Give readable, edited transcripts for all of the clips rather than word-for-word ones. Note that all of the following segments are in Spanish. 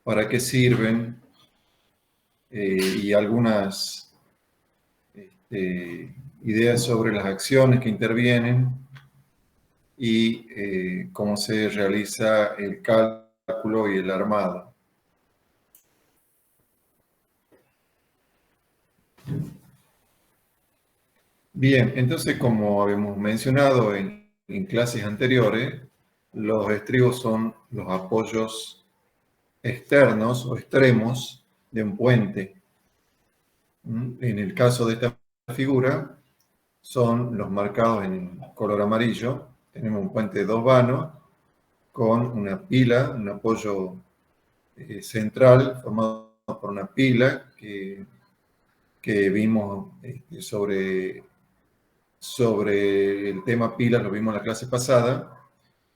para qué sirven y algunas ideas sobre las acciones que intervienen y cómo se realiza el cálculo y el armado. Bien, entonces como habíamos mencionado en clases anteriores, los estribos son los apoyos externos o extremos de un puente. En el caso de esta figura, son los marcados en color amarillo. Tenemos un puente de dos vanos con una pila, un apoyo central formado por una pila que vimos sobre el tema pilas, lo vimos en la clase pasada,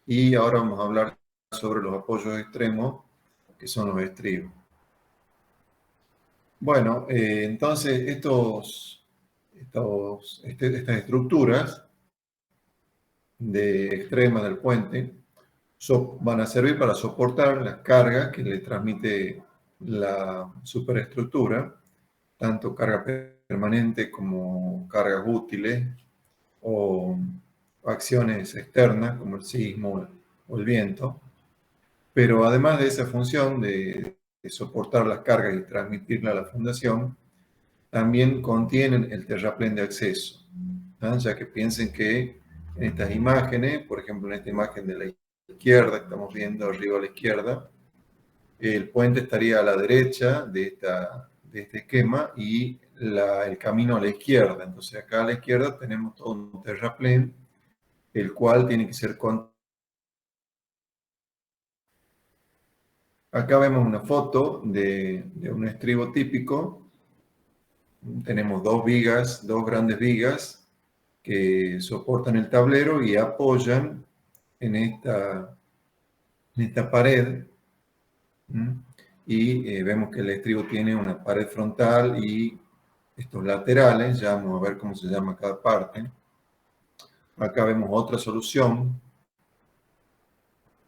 y ahora vamos a hablar sobre los apoyos extremos, que son los estribos. Bueno, entonces estas estructuras extremas del puente van a servir para soportar las cargas que le transmite la superestructura, tanto carga permanente como cargas útiles o acciones externas como el sismo o el viento. Pero además de esa función de soportar las cargas y transmitirla a la fundación, también contienen el terraplén de acceso, ¿no? Ya que piensen que en estas imágenes, por ejemplo en esta imagen de la izquierda, que estamos viendo arriba a la izquierda, el puente estaría a la derecha de este esquema y el camino a la izquierda. Entonces acá a la izquierda tenemos todo un terraplén, el cual tiene que ser Acá vemos una foto de un estribo típico. Tenemos dos grandes vigas que soportan el tablero y apoyan en esta pared. Y vemos que el estribo tiene una pared frontal y estos laterales. Ya vamos a ver cómo se llama cada parte. Acá vemos otra solución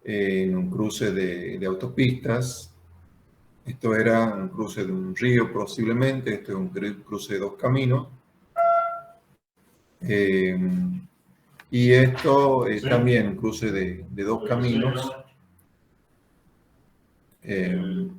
en un cruce de autopistas. Esto era un cruce de un río posiblemente, esto es un cruce de dos caminos. Y esto es también un cruce de dos caminos. Bien.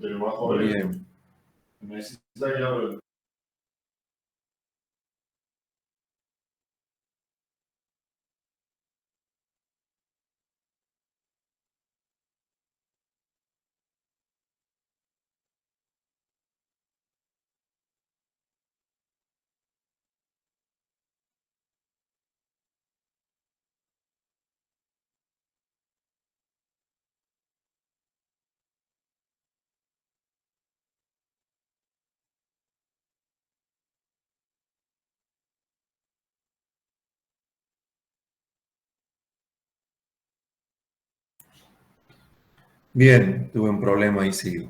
Bien, tuve un problema y sigo.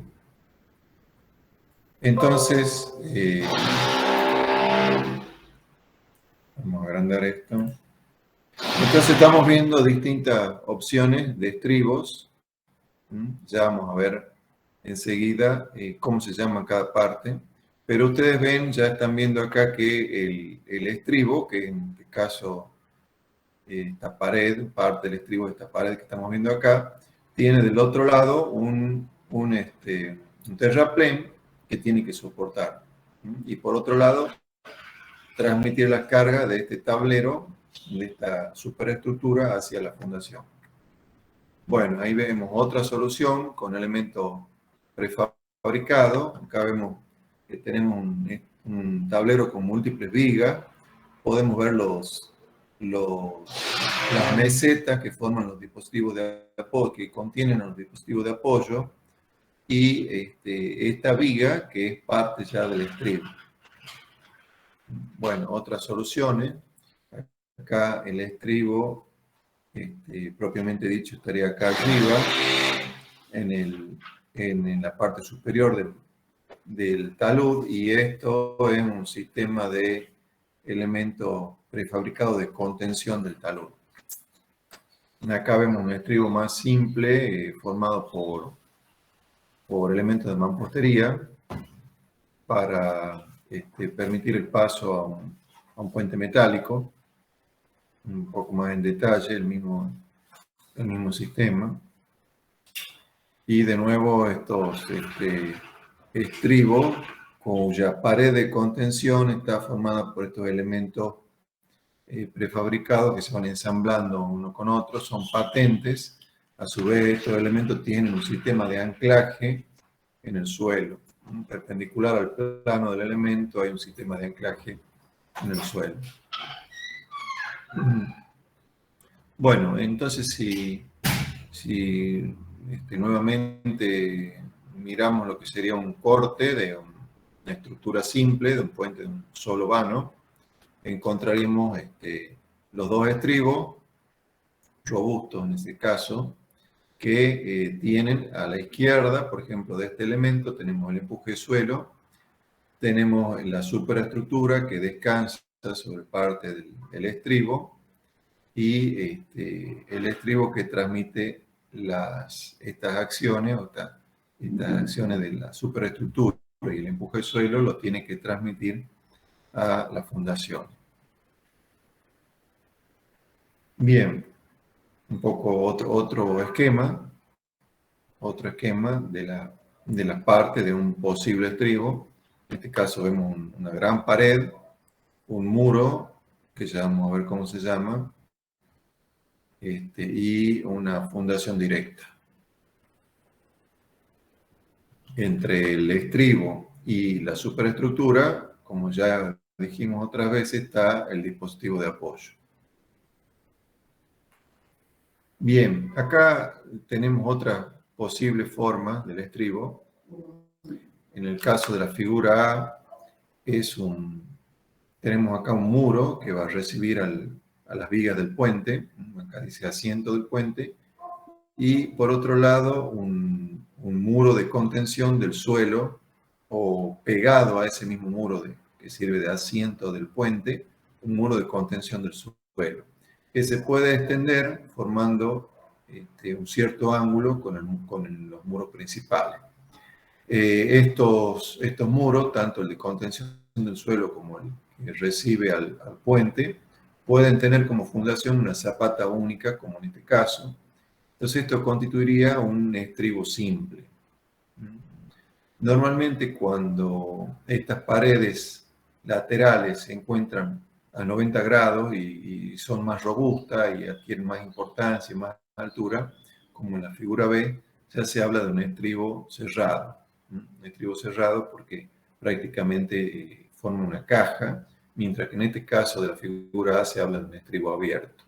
Entonces, vamos a agrandar esto. Entonces estamos viendo distintas opciones de estribos. Ya vamos a ver enseguida cómo se llama cada parte. Pero ustedes ven, ya están viendo acá que el estribo, que en este caso esta pared, parte del estribo de esta pared que estamos viendo acá, tiene del otro lado un terraplén que tiene que soportar. Y por otro lado, transmitir las cargas de este tablero, de esta superestructura hacia la fundación. Bueno, ahí vemos otra solución con elementos prefabricados. Acá vemos que tenemos un tablero con múltiples vigas. Podemos ver las mesetas que forman los dispositivos de apoyo, que contienen los dispositivos de apoyo, y esta viga que es parte ya del estribo. Bueno, otras soluciones. Acá el estribo, propiamente dicho, estaría acá arriba, en la parte superior del talud, y esto es un sistema de elementos prefabricados de contención del talud. Acá vemos un estribo más simple, formado por elementos de mampostería para permitir el paso a un puente metálico, un poco más en detalle, el mismo sistema. Y de nuevo estos estribos cuya pared de contención está formada por estos elementos prefabricados que se van ensamblando uno con otro, son patentes. A su vez, estos elementos tienen un sistema de anclaje en el suelo. Perpendicular al plano del elemento hay un sistema de anclaje en el suelo. Bueno, entonces si nuevamente miramos lo que sería un corte de una estructura simple, de un puente de un solo vano, encontraríamos los dos estribos, robustos en este caso, que tienen a la izquierda, por ejemplo, de este elemento, tenemos el empuje de suelo, tenemos la superestructura que descansa sobre parte del estribo y el estribo que transmite estas acciones estas acciones de la superestructura y el empuje de suelo lo tiene que transmitir a la fundación. Bien, un poco otro esquema de la parte de un posible estribo. En este caso vemos una gran pared, un muro, que ya vamos a ver cómo se llama, y una fundación directa. Entre el estribo y la superestructura, como ya dijimos otras veces, está el dispositivo de apoyo. Bien, acá tenemos otra posible forma del estribo. En el caso de la figura A, tenemos acá un muro que va a recibir a las vigas del puente, acá dice asiento del puente, y por otro lado un muro de contención del suelo, o pegado a ese mismo muro que sirve de asiento del puente, un muro de contención del suelo, que se puede extender formando un cierto ángulo con los muros principales. Estos muros, tanto el de contención del suelo como el que recibe al puente, pueden tener como fundación una zapata única, como en este caso. Entonces esto constituiría un estribo simple. Normalmente cuando estas paredes laterales se encuentran a 90 grados y son más robustas y adquieren más importancia y más altura, como en la figura B, ya se habla de un estribo cerrado. Un estribo cerrado porque prácticamente forma una caja, mientras que en este caso de la figura A se habla de un estribo abierto.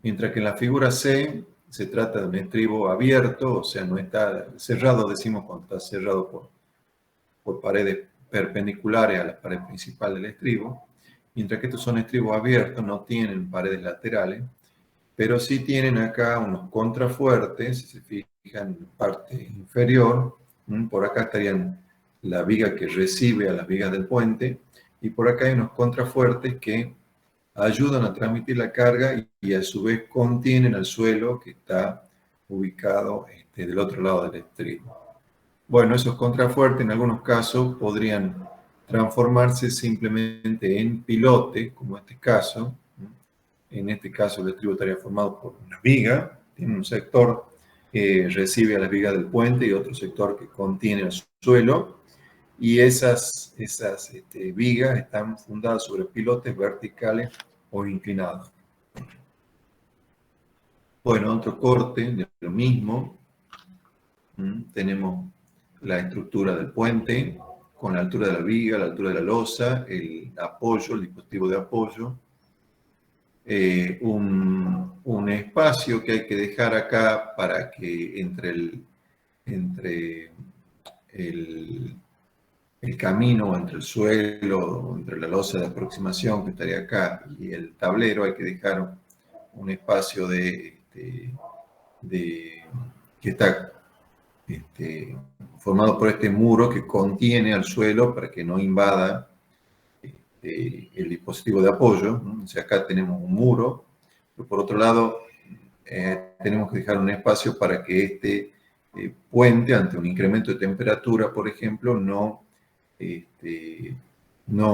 Mientras que en la figura C se trata de un estribo abierto, o sea, no está cerrado, decimos cuando está cerrado por paredes perpendiculares a la pared principal del estribo, mientras que estos son estribos abiertos, no tienen paredes laterales, pero sí tienen acá unos contrafuertes, si se fijan en la parte inferior, por acá estarían la viga que recibe a las vigas del puente, y por acá hay unos contrafuertes que ayudan a transmitir la carga y a su vez contienen al suelo que está ubicado del otro lado del estribo. Bueno, esos contrafuertes en algunos casos podrían transformarse simplemente en pilote, como en este caso. En este caso el estribo estaría formado por una viga, tiene un sector que recibe a las vigas del puente y otro sector que contiene el suelo, y esas vigas están fundadas sobre pilotes verticales o inclinados. Bueno, otro corte de lo mismo. Tenemos la estructura del puente con la altura de la viga, la altura de la losa, el apoyo, el dispositivo de apoyo. Un espacio que hay que dejar acá para que entre el camino, entre el suelo, entre la losa de aproximación que estaría acá y el tablero, hay que dejar un espacio que está formado por este muro que contiene al suelo para que no invada el dispositivo de apoyo, ¿no? O sea, acá tenemos un muro, pero por otro lado tenemos que dejar un espacio para que puente ante un incremento de temperatura, por ejemplo, no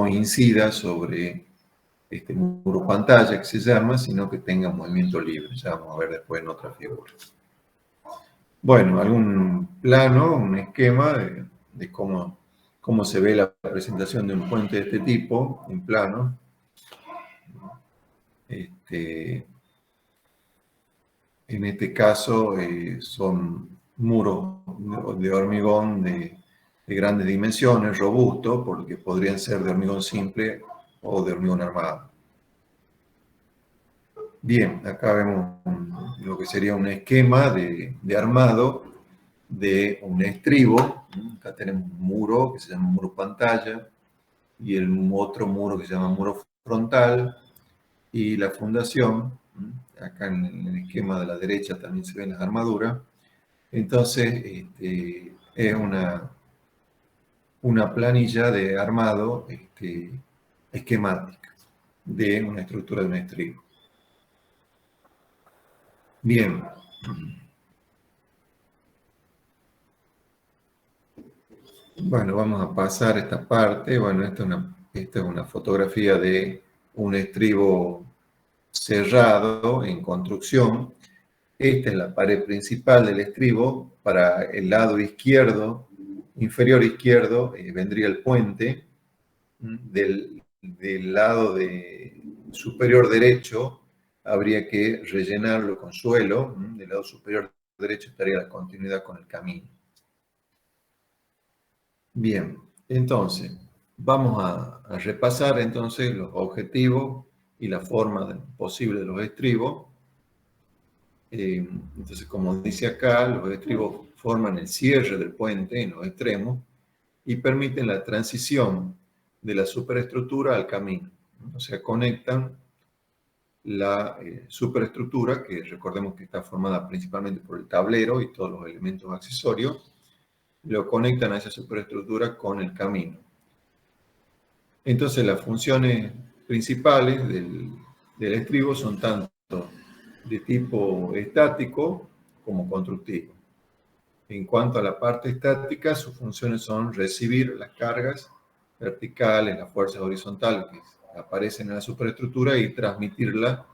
incida sobre este muro pantalla que se llama, sino que tenga movimiento libre. Ya vamos a ver después en otra figura. Bueno, algún plano, un esquema de cómo se ve la presentación de un puente de este tipo en plano. En este caso son muros de hormigón de grandes dimensiones, robustos, porque podrían ser de hormigón simple o de hormigón armado. Bien, acá vemos lo que sería un esquema de armado de un estribo. Acá tenemos un muro que se llama muro pantalla y el otro muro que se llama muro frontal y la fundación. Acá en el esquema de la derecha también se ven las armaduras. Entonces, es una planilla de armado esquemática de una estructura de un estribo. Bien. Bueno, vamos a pasar esta parte. Bueno, esta es una fotografía de un estribo cerrado en construcción. Esta es la pared principal del estribo. Para el lado izquierdo, inferior izquierdo, vendría el puente. Del lado superior derecho habría que rellenarlo con suelo. Del lado superior derecho estaría la continuidad con el camino. Bien, entonces, vamos a repasar entonces los objetivos y la forma posible de los estribos. Entonces, como dice acá, los estribos forman el cierre del puente en los extremos y permiten la transición de la superestructura al camino. O sea, conectan la superestructura, que recordemos que está formada principalmente por el tablero y todos los elementos accesorios, lo conectan a esa superestructura con el camino. Entonces, las funciones principales del estribo son tanto de tipo estático como constructivo. En cuanto a la parte estática, sus funciones son recibir las cargas verticales, las fuerzas horizontales que aparecen en la superestructura y transmitirla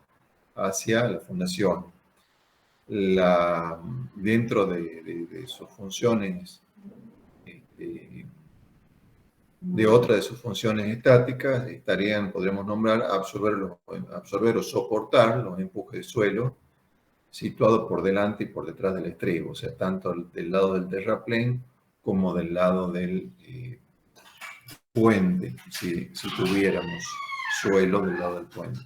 hacia la fundación. Dentro de sus funciones, de otra de sus funciones estáticas, podríamos nombrar absorber o soportar los empujes de suelo situados por delante y por detrás del estribo, o sea, tanto del lado del terraplén como del lado del puente, si tuviéramos suelo del lado del puente.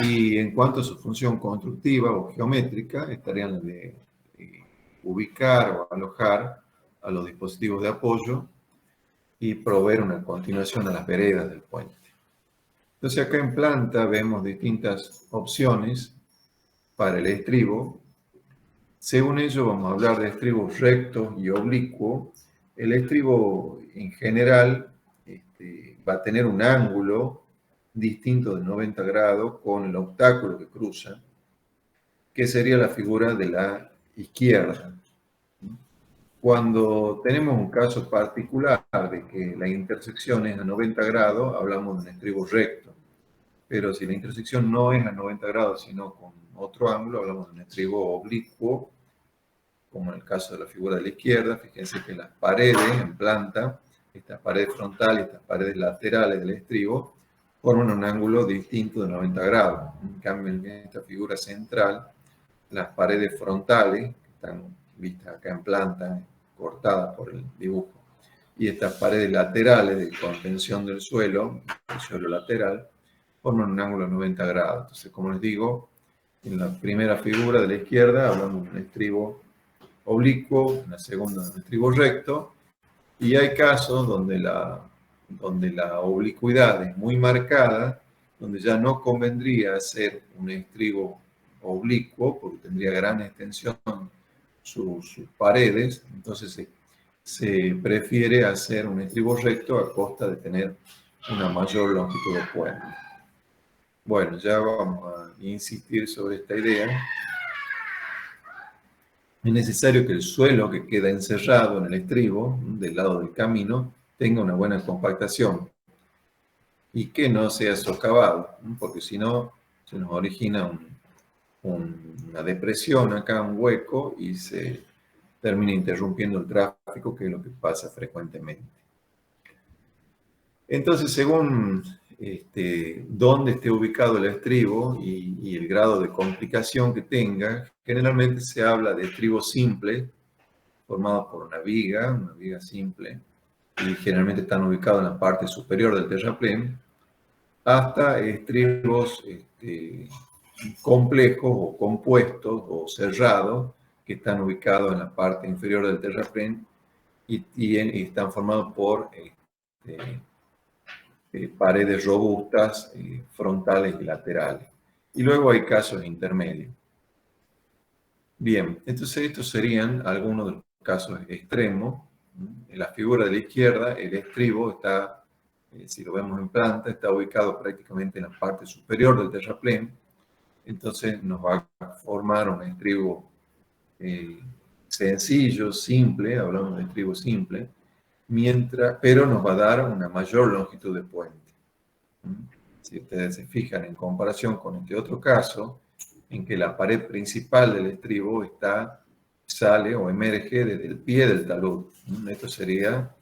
Y en cuanto a su función constructiva o geométrica, estarían las de ubicar o alojar a los dispositivos de apoyo y proveer una continuación a las veredas del puente. Entonces acá en planta vemos distintas opciones para el estribo. Según ello vamos a hablar de estribos rectos y oblicuos. El estribo en general va a tener un ángulo distinto de 90 grados con el obstáculo que cruza, que sería la figura de la izquierda. Cuando tenemos un caso particular de que la intersección es a 90 grados, hablamos de un estribo recto. Pero si la intersección no es a 90 grados, sino con otro ángulo, hablamos de un estribo oblicuo, como en el caso de la figura de la izquierda. Fíjense que las paredes en planta, estas paredes frontales y estas paredes laterales del estribo, forman un ángulo distinto de 90 grados. En cambio, en esta figura central, las paredes frontales, que están vistas acá en planta, cortadas por el dibujo, y estas paredes laterales de contención del suelo, el suelo lateral, forman un ángulo de 90 grados. Entonces, como les digo, en la primera figura de la izquierda hablamos de un estribo oblicuo, en la segunda de un estribo recto, y hay casos donde la oblicuidad es muy marcada, donde ya no convendría hacer un estribo oblicuo, porque tendría gran extensión sus paredes, entonces se prefiere hacer un estribo recto a costa de tener una mayor longitud de puente. Bueno, ya vamos a insistir sobre esta idea. es necesario que el suelo que queda encerrado en el estribo, del lado del camino, tenga una buena compactación y que no sea socavado, porque si no se nos origina una depresión acá, un hueco, y se termina interrumpiendo el tráfico, que es lo que pasa frecuentemente. Entonces, según dónde esté ubicado el estribo y el grado de complicación que tenga, generalmente se habla de estribo simple, formado por una viga simple, y generalmente están ubicados en la parte superior del terraplén, hasta estribos complejos o compuestos o cerrados que están ubicados en la parte inferior del terraplén y están formados por paredes robustas, frontales y laterales. Y luego hay casos intermedios. Bien, entonces estos serían algunos de los casos extremos. En la figura de la izquierda, el estribo está, si lo vemos en planta, está ubicado prácticamente en la parte superior del terraplén. Entonces nos va a formar un estribo sencillo, simple, hablamos de estribo simple, pero nos va a dar una mayor longitud de puente. Si ustedes se fijan en comparación con este otro caso, en que la pared principal del estribo sale o emerge desde el pie del talud. Esto sería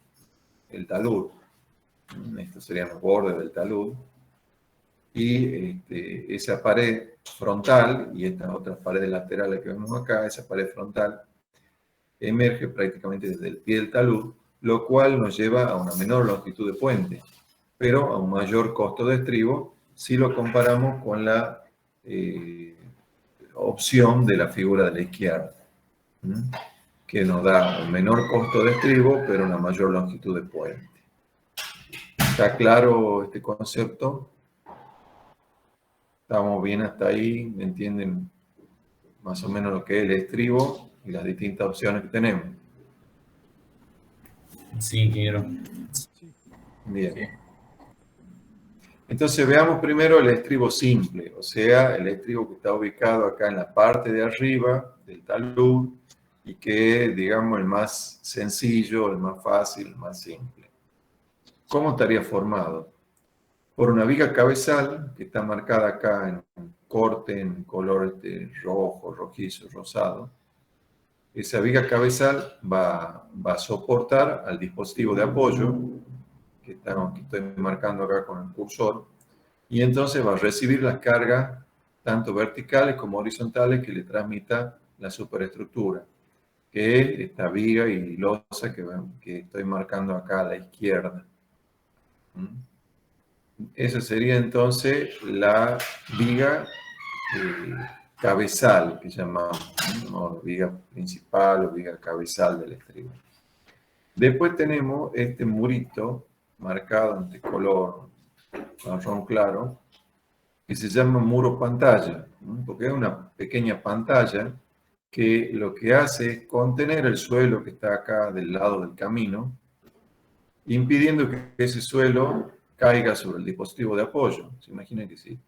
el talud. Estos serían los bordes del talud. Y esa pared frontal y estas otras paredes laterales que vemos acá, esa pared frontal emerge prácticamente desde el pie del talud, lo cual nos lleva a una menor longitud de puente, pero a un mayor costo de estribo si lo comparamos con la opción de la figura de la izquierda, que nos da un menor costo de estribo, pero una mayor longitud de puente. ¿Está claro este concepto? ¿Estamos bien hasta ahí? ¿Entienden más o menos lo que es el estribo y las distintas opciones que tenemos? Sí, quiero. Bien. Sí. Entonces veamos primero el estribo simple, o sea, el estribo que está ubicado acá en la parte de arriba del talud y que es, digamos, el más sencillo, el más fácil, el más simple. ¿Cómo estaría formado? Por una viga cabezal que está marcada acá en un corte en color rojo, rojizo, rosado. Esa viga cabezal va a soportar al dispositivo de apoyo que estoy marcando acá con el cursor, y entonces va a recibir las cargas tanto verticales como horizontales que le transmita la superestructura, que es esta viga y losa que estoy marcando acá a la izquierda. Esa sería entonces la viga cabezal, que llamamos, ¿no? Viga principal o viga cabezal del estribo. Después tenemos este murito marcado en este color marrón claro, que se llama muro pantalla, ¿no? Porque es una pequeña pantalla que lo que hace es contener el suelo que está acá del lado del camino, impidiendo que ese suelo caiga sobre el dispositivo de apoyo. Se imagina que si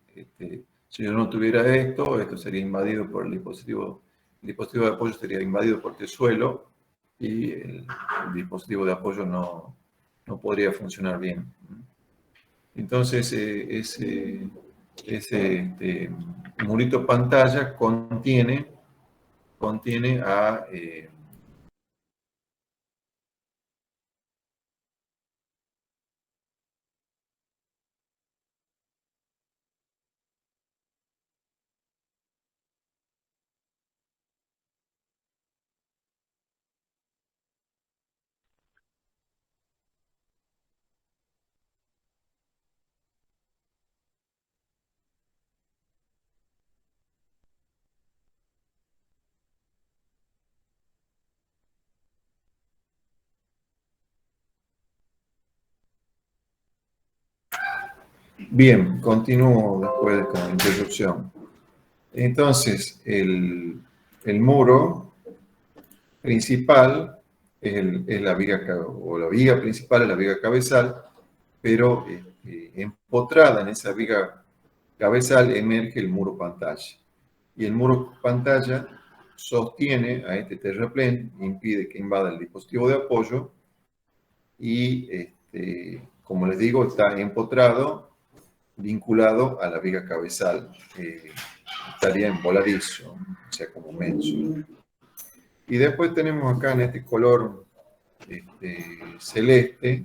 yo no tuviera esto sería invadido por el dispositivo de apoyo sería invadido por este suelo y el dispositivo de apoyo no podría funcionar bien. Entonces, ese murito pantalla contiene a... Bien, continúo después con la introducción. Entonces, el muro principal es la viga, o la viga principal es la viga cabezal, pero empotrada en esa viga cabezal emerge el muro pantalla. Y el muro pantalla sostiene a este terraplén, impide que invada el dispositivo de apoyo y, como les digo, está empotrado, vinculado a la viga cabezal. Estaría en voladizo, o sea, como menso. Y después tenemos acá en este color celeste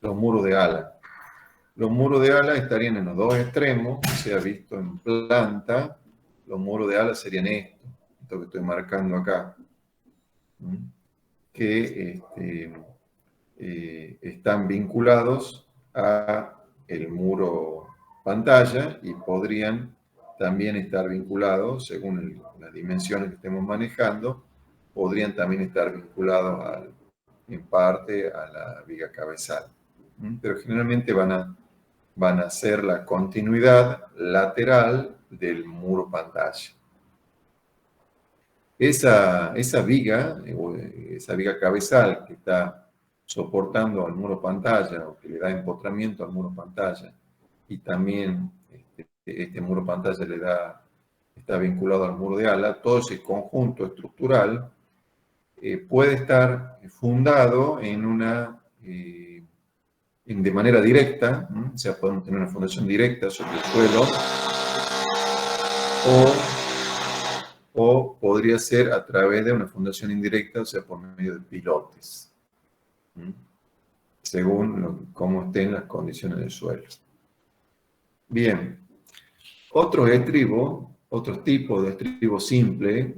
los muros de ala. Los muros de ala estarían en los dos extremos, se ha visto en planta. Los muros de ala serían esto que estoy marcando acá, que están vinculados a el muro pantalla y podrían también estar vinculados, según las dimensiones que estemos manejando, podrían también estar vinculados en parte a la viga cabezal. Pero generalmente van a ser la continuidad lateral del muro pantalla. Esa viga, esa viga cabezal que está soportando al muro pantalla o que le da empotramiento al muro pantalla y también este muro pantalla está vinculado al muro de ala, todo ese conjunto estructural puede estar fundado de manera directa, o sea, podemos tener una fundación directa sobre el suelo, o podría ser a través de una fundación indirecta, o sea, por medio de pilotes, según cómo estén las condiciones del suelo. Bien, otros tipos de estribos simples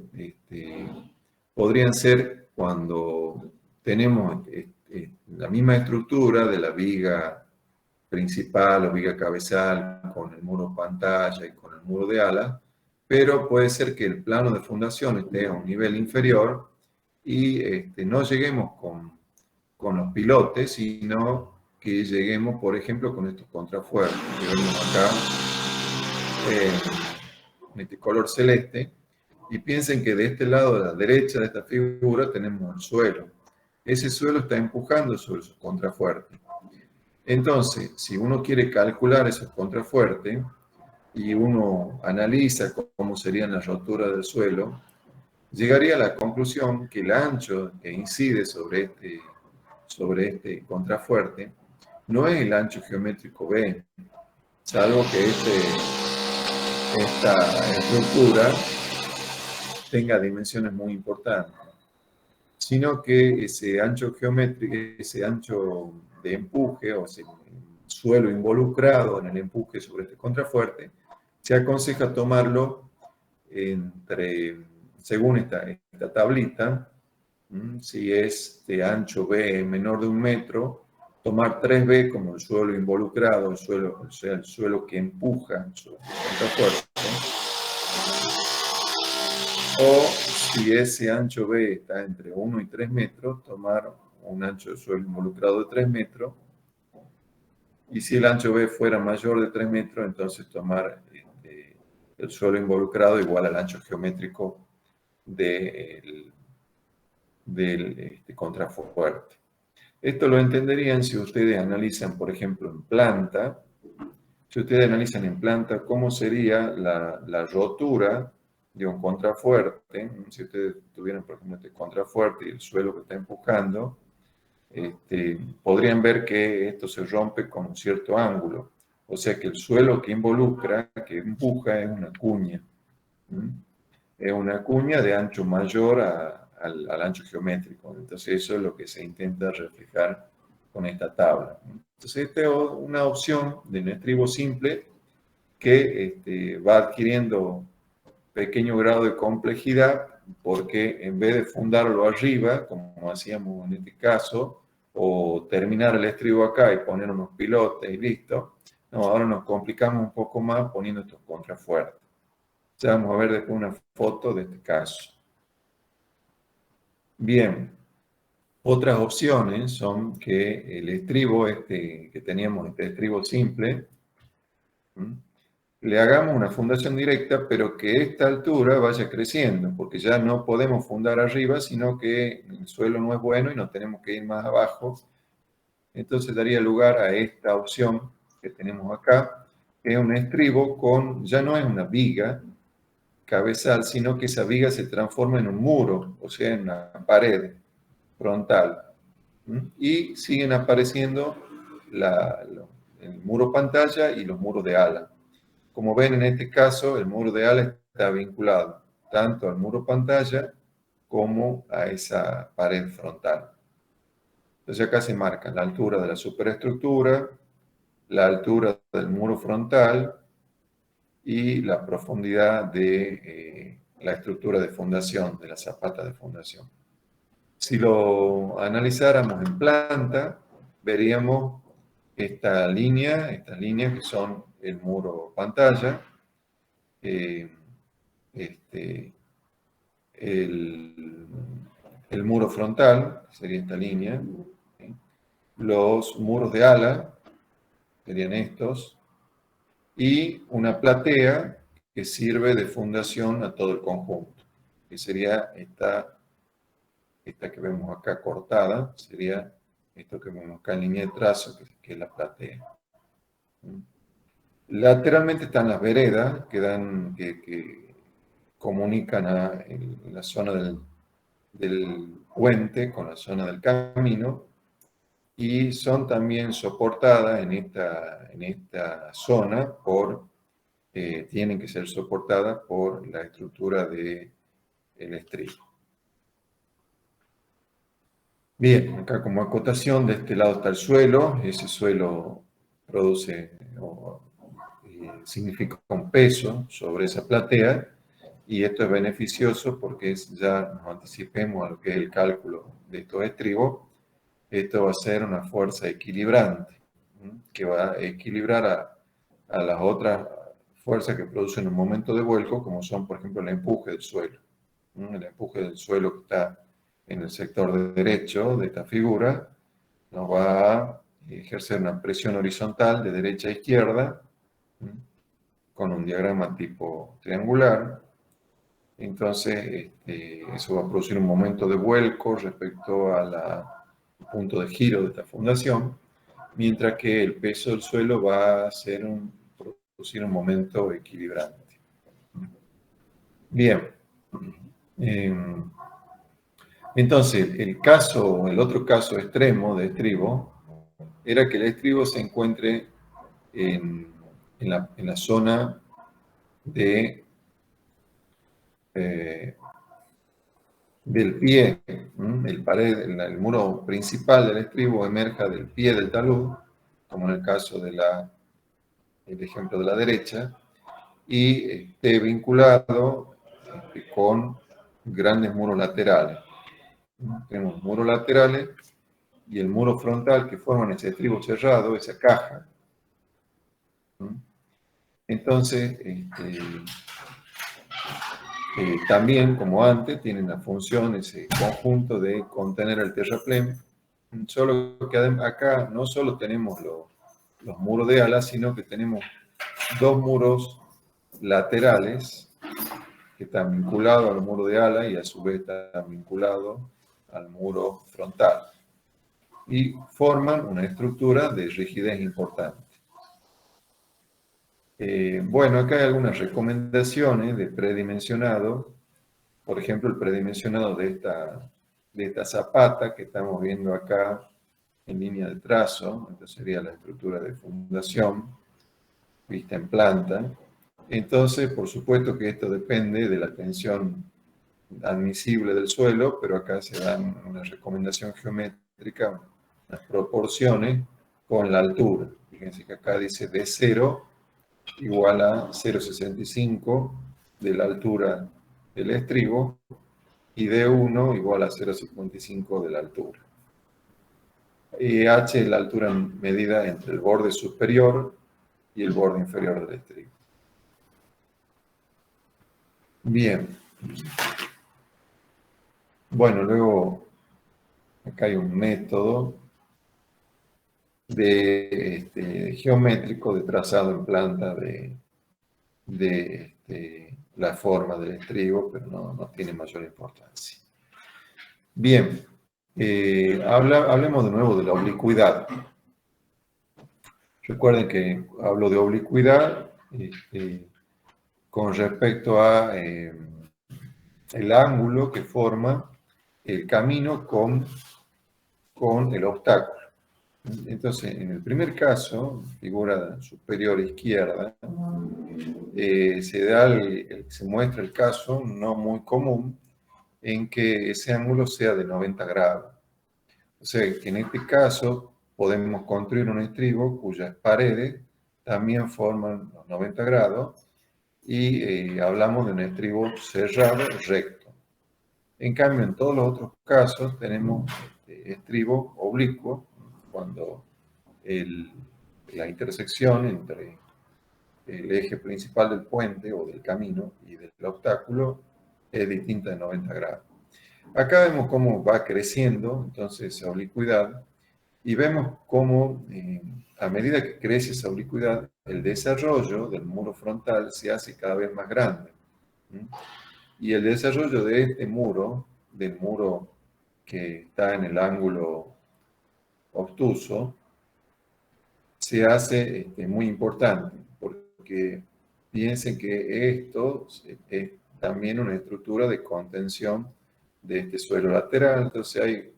podrían ser cuando tenemos la misma estructura de la viga principal o viga cabezal con el muro pantalla y con el muro de ala, pero puede ser que el plano de fundación esté a un nivel inferior y no lleguemos con los pilotes, sino que lleguemos, por ejemplo, con estos contrafuertes que vemos acá en este color celeste, y piensen que de este lado, de la derecha de esta figura, tenemos el suelo. Ese suelo está empujando sobre esos contrafuertes. Entonces, si uno quiere calcular esos contrafuertes y uno analiza cómo serían las roturas del suelo, llegaría a la conclusión que el ancho que incide sobre este contrafuerte no es el ancho geométrico B, salvo que esta estructura tenga dimensiones muy importantes, sino que ese ancho geométrico, ese ancho de empuje o ese suelo involucrado en el empuje sobre este contrafuerte, se aconseja tomarlo según esta tablita, si es de ancho B menor de 1 metro, tomar 3B como el suelo involucrado, o sea, el suelo que empuja sobre el contrafuerte. O si ese ancho B está entre 1 y 3 metros, tomar un ancho de suelo involucrado de 3 metros. Y si el ancho B fuera mayor de 3 metros, entonces tomar el suelo involucrado igual al ancho geométrico del contrafuerte. Esto lo entenderían si ustedes analizan, por ejemplo, en planta. Si ustedes analizan en planta cómo sería la rotura de un contrafuerte, si ustedes tuvieran, por ejemplo, este contrafuerte y el suelo que está empujando, podrían ver que esto se rompe con un cierto ángulo. O sea que el suelo que involucra, que empuja, es una cuña. Es una cuña de ancho mayor al ancho geométrico. Entonces eso es lo que se intenta reflejar con esta tabla. Entonces esta es una opción de un estribo simple que va adquiriendo pequeño grado de complejidad porque en vez de fundarlo arriba, como hacíamos en este caso, o terminar el estribo acá y poner unos pilotes y listo, no, ahora nos complicamos un poco más poniendo estos contrafuertes. Ya vamos a ver después una foto de este caso. Bien, otras opciones son que el estribo que teníamos, este estribo simple, le hagamos una fundación directa, pero que esta altura vaya creciendo, porque ya no podemos fundar arriba, sino que el suelo no es bueno y nos tenemos que ir más abajo. Entonces daría lugar a esta opción que tenemos acá, que es un estribo ya no es una viga, cabezal, sino que esa viga se transforma en un muro, o sea, en una pared frontal. Y siguen apareciendo el muro pantalla y los muros de ala. Como ven, en este caso, el muro de ala está vinculado tanto al muro pantalla como a esa pared frontal. Entonces acá se marca la altura de la superestructura, la altura del muro frontal y la profundidad de la estructura de fundación, de la zapata de fundación. Si lo analizáramos en planta, veríamos estas líneas que son el muro pantalla, el muro frontal, sería esta línea, ¿sí? Los muros de ala, serían estos, y una platea que sirve de fundación a todo el conjunto, que sería esta que vemos acá cortada, sería esto que vemos acá en línea de trazo, que es la platea. Lateralmente están las veredas que comunican a la zona del puente con la zona del camino y son también soportadas en esta zona tienen que ser soportadas por la estructura del estribo. Bien, acá como acotación, de este lado está el suelo, ese suelo significa un peso sobre esa platea, y esto es beneficioso porque ya nos anticipemos a lo que es el cálculo de estos estribos. Esto va a ser una fuerza equilibrante, que va a equilibrar a las otras fuerzas que producen un momento de vuelco, como son, por ejemplo, el empuje del suelo. El empuje del suelo que está en el sector derecho de esta figura nos va a ejercer una presión horizontal de derecha a izquierda, con un diagrama tipo triangular. Entonces, eso va a producir un momento de vuelco respecto al punto de giro de esta fundación, mientras que el peso del suelo va a producir un momento equilibrante. Bien. Entonces, el otro caso extremo de estribo era que el estribo se encuentre en la zona del pie, el muro principal del estribo emerja del pie del talud, como en el caso del ejemplo de la derecha, y esté vinculado con grandes muros laterales. Tenemos muros laterales y el muro frontal que forman ese estribo cerrado, esa caja. Entonces, también, como antes, tienen la función, ese conjunto de contener el terraplén, solo que acá no solo tenemos los muros de ala, sino que tenemos dos muros laterales que están vinculados al muro de ala y a su vez están vinculados al muro frontal. Y forman una estructura de rigidez importante. Bueno, acá hay algunas recomendaciones de predimensionado. Por ejemplo, el predimensionado de esta zapata que estamos viendo acá en línea de trazo. Esta sería la estructura de fundación vista en planta. Entonces, por supuesto que esto depende de la tensión admisible del suelo, pero acá se dan una recomendación geométrica, las proporciones con la altura. Fíjense que acá dice D0 igual a 0,65 de la altura del estribo y D1 igual a 0,55 de la altura. Y H es la altura medida entre el borde superior y el borde inferior del estribo. Bien. Bueno, luego acá hay un método geométrico de trazado en planta de la forma del estribo, pero no tiene mayor importancia. Bien, hablemos de nuevo de la oblicuidad. Recuerden que hablo de oblicuidad con respecto a el ángulo que forma el camino con el obstáculo. Entonces, en el primer caso, figura superior izquierda, se muestra el caso no muy común en que ese ángulo sea de 90 grados. O sea, que en este caso podemos construir un estribo cuyas paredes también forman los 90 grados y hablamos de un estribo cerrado recto. En cambio, en todos los otros casos tenemos estribo oblicuo, cuando la intersección entre el eje principal del puente o del camino y del obstáculo es distinta de 90 grados. Acá vemos cómo va creciendo entonces esa oblicuidad y vemos cómo a medida que crece esa oblicuidad, el desarrollo del muro frontal se hace cada vez más grande. Y el desarrollo de este muro, del muro que está en el ángulo obtuso, se hace muy importante, porque piensen que esto es también una estructura de contención de este suelo lateral, entonces hay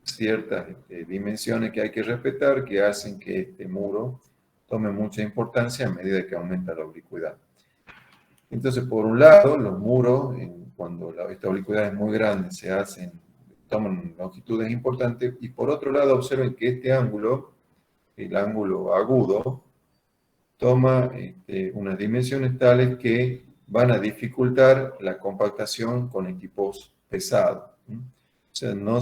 ciertas dimensiones que hay que respetar que hacen que este muro tome mucha importancia a medida que aumenta la oblicuidad. Entonces, por un lado, los muros, cuando esta oblicuidad es muy grande, toman longitudes importantes, y por otro lado, observen que este ángulo, el ángulo agudo, toma unas dimensiones tales que van a dificultar la compactación con equipos pesados. O sea, no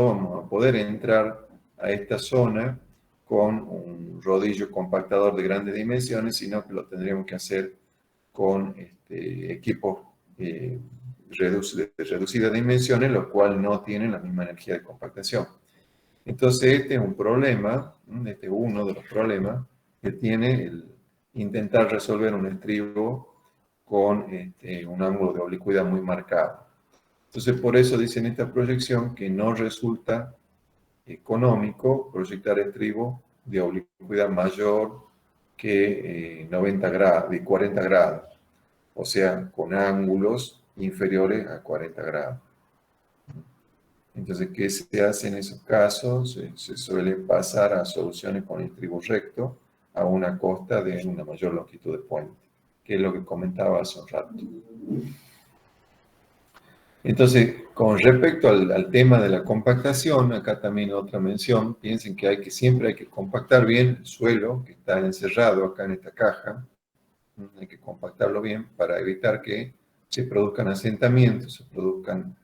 vamos a poder entrar a esta zona con un rodillo compactador de grandes dimensiones, sino que lo tendríamos que hacer con equipos de reducidas dimensiones, los cuales no tienen la misma energía de compactación. Entonces, este es un problema, este es uno de los problemas que tiene el intentar resolver un estribo con un ángulo de oblicuidad muy marcado. Entonces, por eso dicen esta proyección que no resulta económico proyectar estribo de oblicuidad mayor que 90 grados, de 40 grados, o sea, con ángulos inferiores a 40 grados. Entonces, ¿qué se hace en esos casos? Se suele pasar a soluciones con estribo recto a una costa de una mayor longitud de puente, que es lo que comentaba hace un rato. Entonces, con respecto al tema de la compactación, acá también otra mención, piensen que siempre hay que compactar bien el suelo que está encerrado acá en esta caja, hay que compactarlo bien para evitar que se produzcan asentamientos, se produzcan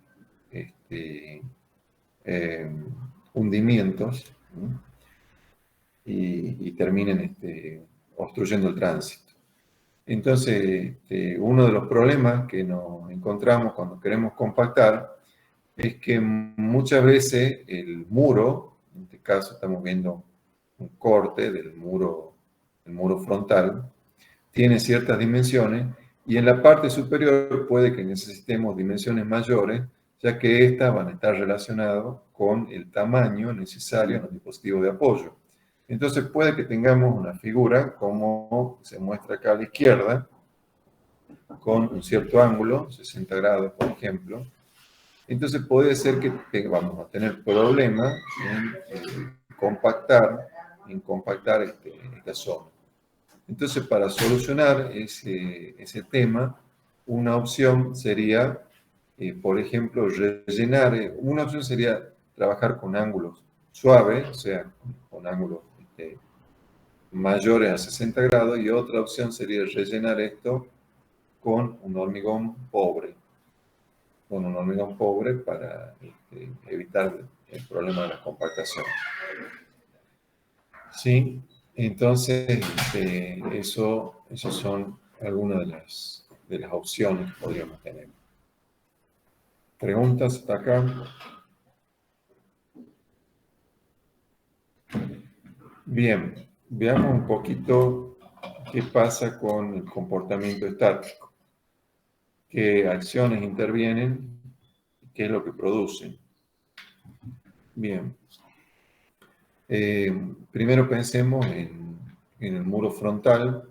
hundimientos y terminen obstruyendo el tránsito. Entonces, uno de los problemas que nos encontramos cuando queremos compactar es que muchas veces el muro, en este caso estamos viendo un corte del muro frontal, tiene ciertas dimensiones y en la parte superior puede que necesitemos dimensiones mayores, ya que estas van a estar relacionadas con el tamaño necesario en los dispositivos de apoyo. Entonces puede que tengamos una figura como se muestra acá a la izquierda, con un cierto ángulo, 60 grados por ejemplo. Entonces puede ser que vamos a tener problemas en compactar esta zona. Entonces, para solucionar ese tema, una opción sería, por ejemplo, una opción sería trabajar con ángulos suaves, o sea, con ángulos mayores a 60 grados, y otra opción sería rellenar esto con un hormigón pobre. Para evitar el problema de la compactación. ¿Sí? Entonces, esas son algunas de las opciones que podríamos tener. ¿Preguntas hasta acá? Bien, veamos un poquito qué pasa con el comportamiento estático. ¿Qué acciones intervienen? ¿Qué es lo que producen? Bien. Primero pensemos en el muro frontal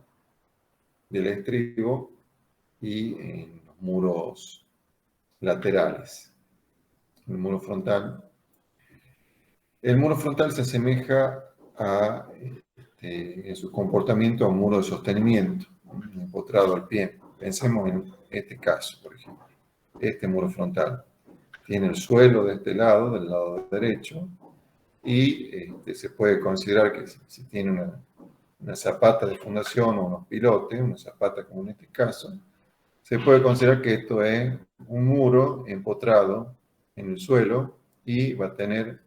del estribo. y en los muros laterales. El muro frontal. El muro frontal se asemeja en su comportamiento a un muro de sostenimiento, empotrado al pie. Pensemos en este caso, por ejemplo. Este muro frontal tiene el suelo de este lado, del lado derecho, y se puede considerar que si tiene una zapata de fundación o unos pilotes, una zapata como en este caso, se puede considerar que esto es un muro empotrado en el suelo y va a tener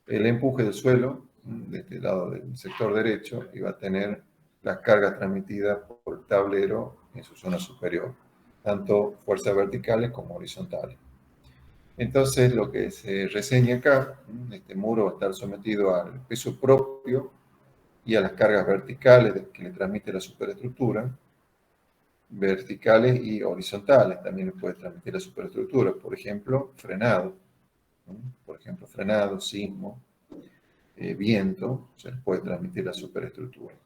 el empuje del suelo de este lado del sector derecho y va a tener las cargas transmitidas por el tablero en su zona superior, tanto fuerzas verticales como horizontales. Entonces, lo que se reseña acá, este muro va a estar sometido al peso propio y a las cargas verticales que le transmite la superestructura, verticales y horizontales también le puede transmitir la superestructura, por ejemplo, frenado, sismo, viento, se le puede transmitir la superestructura.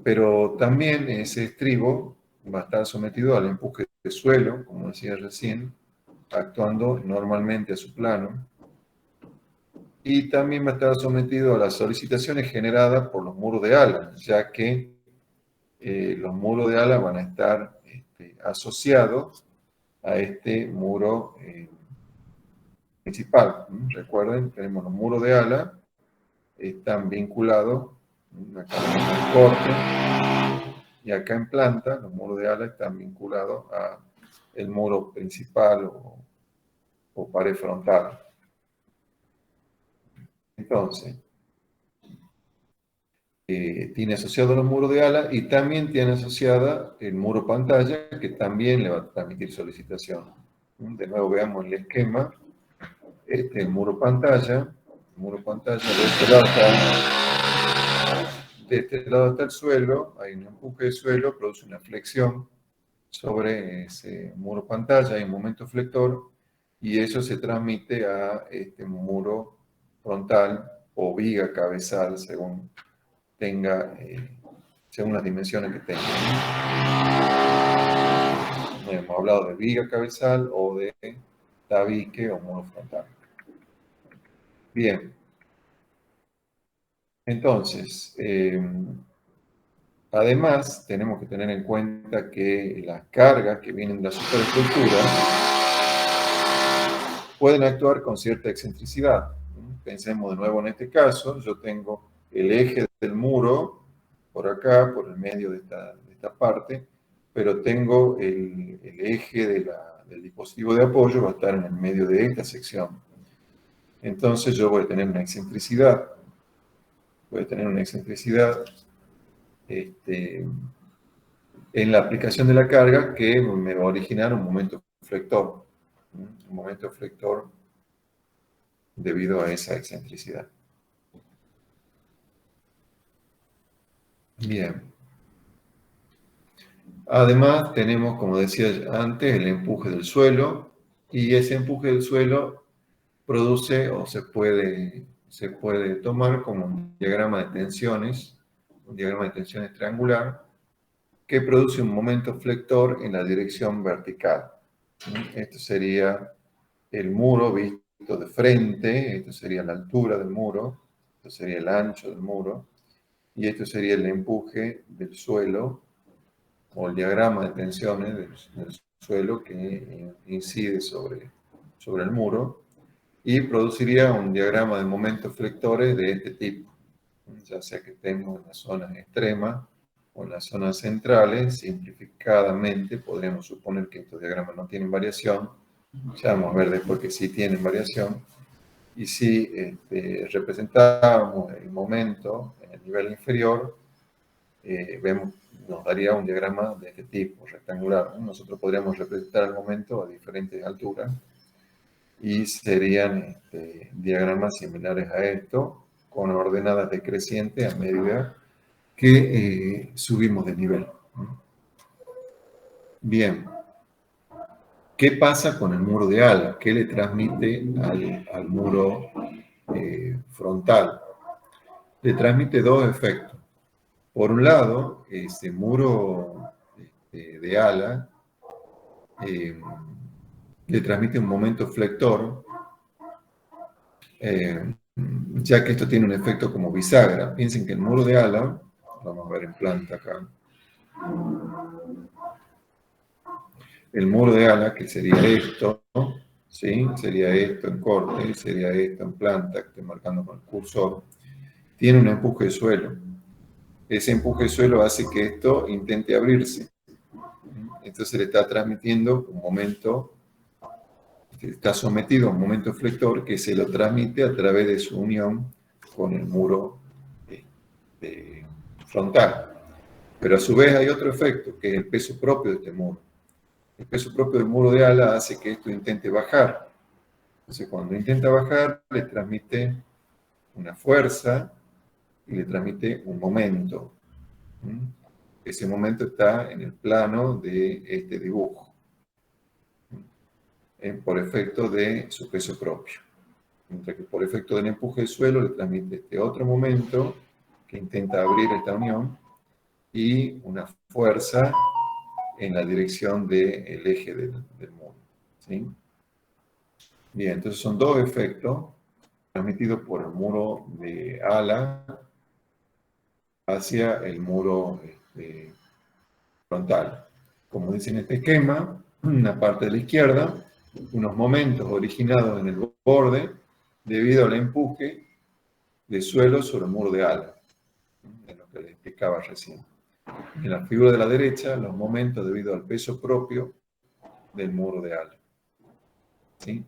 Pero también ese estribo va a estar sometido al empuje de suelo, como decía recién, actuando normalmente a su plano, y también va a estar sometido a las solicitaciones generadas por los muros de ala, ya que los muros de ala van a estar asociados a este muro principal. Recuerden, tenemos los muros de ala, están vinculados, acá en el corte, y acá en planta, los muros de ala están vinculados a el muro principal o pared frontal. Entonces, tiene asociado los muros de ala y también tiene asociada el muro pantalla, que también le va a transmitir solicitación. De nuevo veamos el esquema. Este es el muro pantalla. El muro pantalla, de este lado está el suelo, hay un empuje de suelo, produce una flexión sobre ese muro pantalla, hay un momento flector, y eso se transmite a este muro frontal o viga cabezal, según las dimensiones que tenga. Hemos hablado de viga cabezal o de tabique o muro frontal. Bien. Entonces, además, tenemos que tener en cuenta que las cargas que vienen de la superestructura pueden actuar con cierta excentricidad. Pensemos de nuevo en este caso, yo tengo el eje del muro por acá, por el medio de esta parte, pero tengo el eje del dispositivo de apoyo, va a estar en el medio de esta sección. Entonces yo voy a tener una excentricidad. En la aplicación de la carga que me va a originar un momento flector. Un momento flector debido a esa excentricidad. Bien. Además, tenemos, como decía antes, el empuje del suelo, y ese empuje del suelo produce o se puede tomar como un diagrama de tensiones triangular, que produce un momento flector en la dirección vertical. Esto sería el muro visto de frente, esto sería la altura del muro, esto sería el ancho del muro, y esto sería el empuje del suelo, o el diagrama de tensiones del suelo que incide sobre el muro, y produciría un diagrama de momentos flectores de este tipo, ya sea que estemos en las zonas extremas o en las zonas centrales. Simplificadamente podríamos suponer que estos diagramas no tienen variación. Ya vamos a ver después que sí tienen variación. Y si representamos el momento en el nivel inferior, nos daría un diagrama de este tipo, rectangular. Nosotros podríamos representar el momento a diferentes alturas y serían diagramas similares a esto, con ordenadas decrecientes a medida que subimos de nivel. Bien. ¿Qué pasa con el muro de ala? ¿Qué le transmite al muro frontal? Le transmite dos efectos. Por un lado, ese muro de ala le transmite un momento flector, ya que esto tiene un efecto como bisagra. Piensen que el muro de ala, vamos a ver en planta acá, el muro de ala, que sería esto, ¿sí? Sería esto en corte, sería esto en planta, que estoy marcando con el cursor, tiene un empuje de suelo. Ese empuje de suelo hace que esto intente abrirse. Entonces le está transmitiendo un momento, está sometido a un momento flector que se lo transmite a través de su unión con el muro frontal. Pero a su vez hay otro efecto, que es el peso propio de este muro. El peso propio del muro de ala hace que esto intente bajar. Entonces, cuando intenta bajar, le transmite una fuerza y le transmite un momento. Ese momento está en el plano de este dibujo, por efecto de su peso propio. Mientras que por efecto del empuje del suelo le transmite este otro momento que intenta abrir esta unión y una fuerza en la dirección del eje del muro. ¿Sí? Bien, entonces son dos efectos transmitidos por el muro de ala hacia el muro frontal. Como dice en este esquema, en la parte de la izquierda, unos momentos originados en el borde debido al empuje de suelo sobre el muro de ala, en lo que les explicaba recién. En la figura de la derecha, los momentos debido al peso propio del muro de ala. ¿Sí?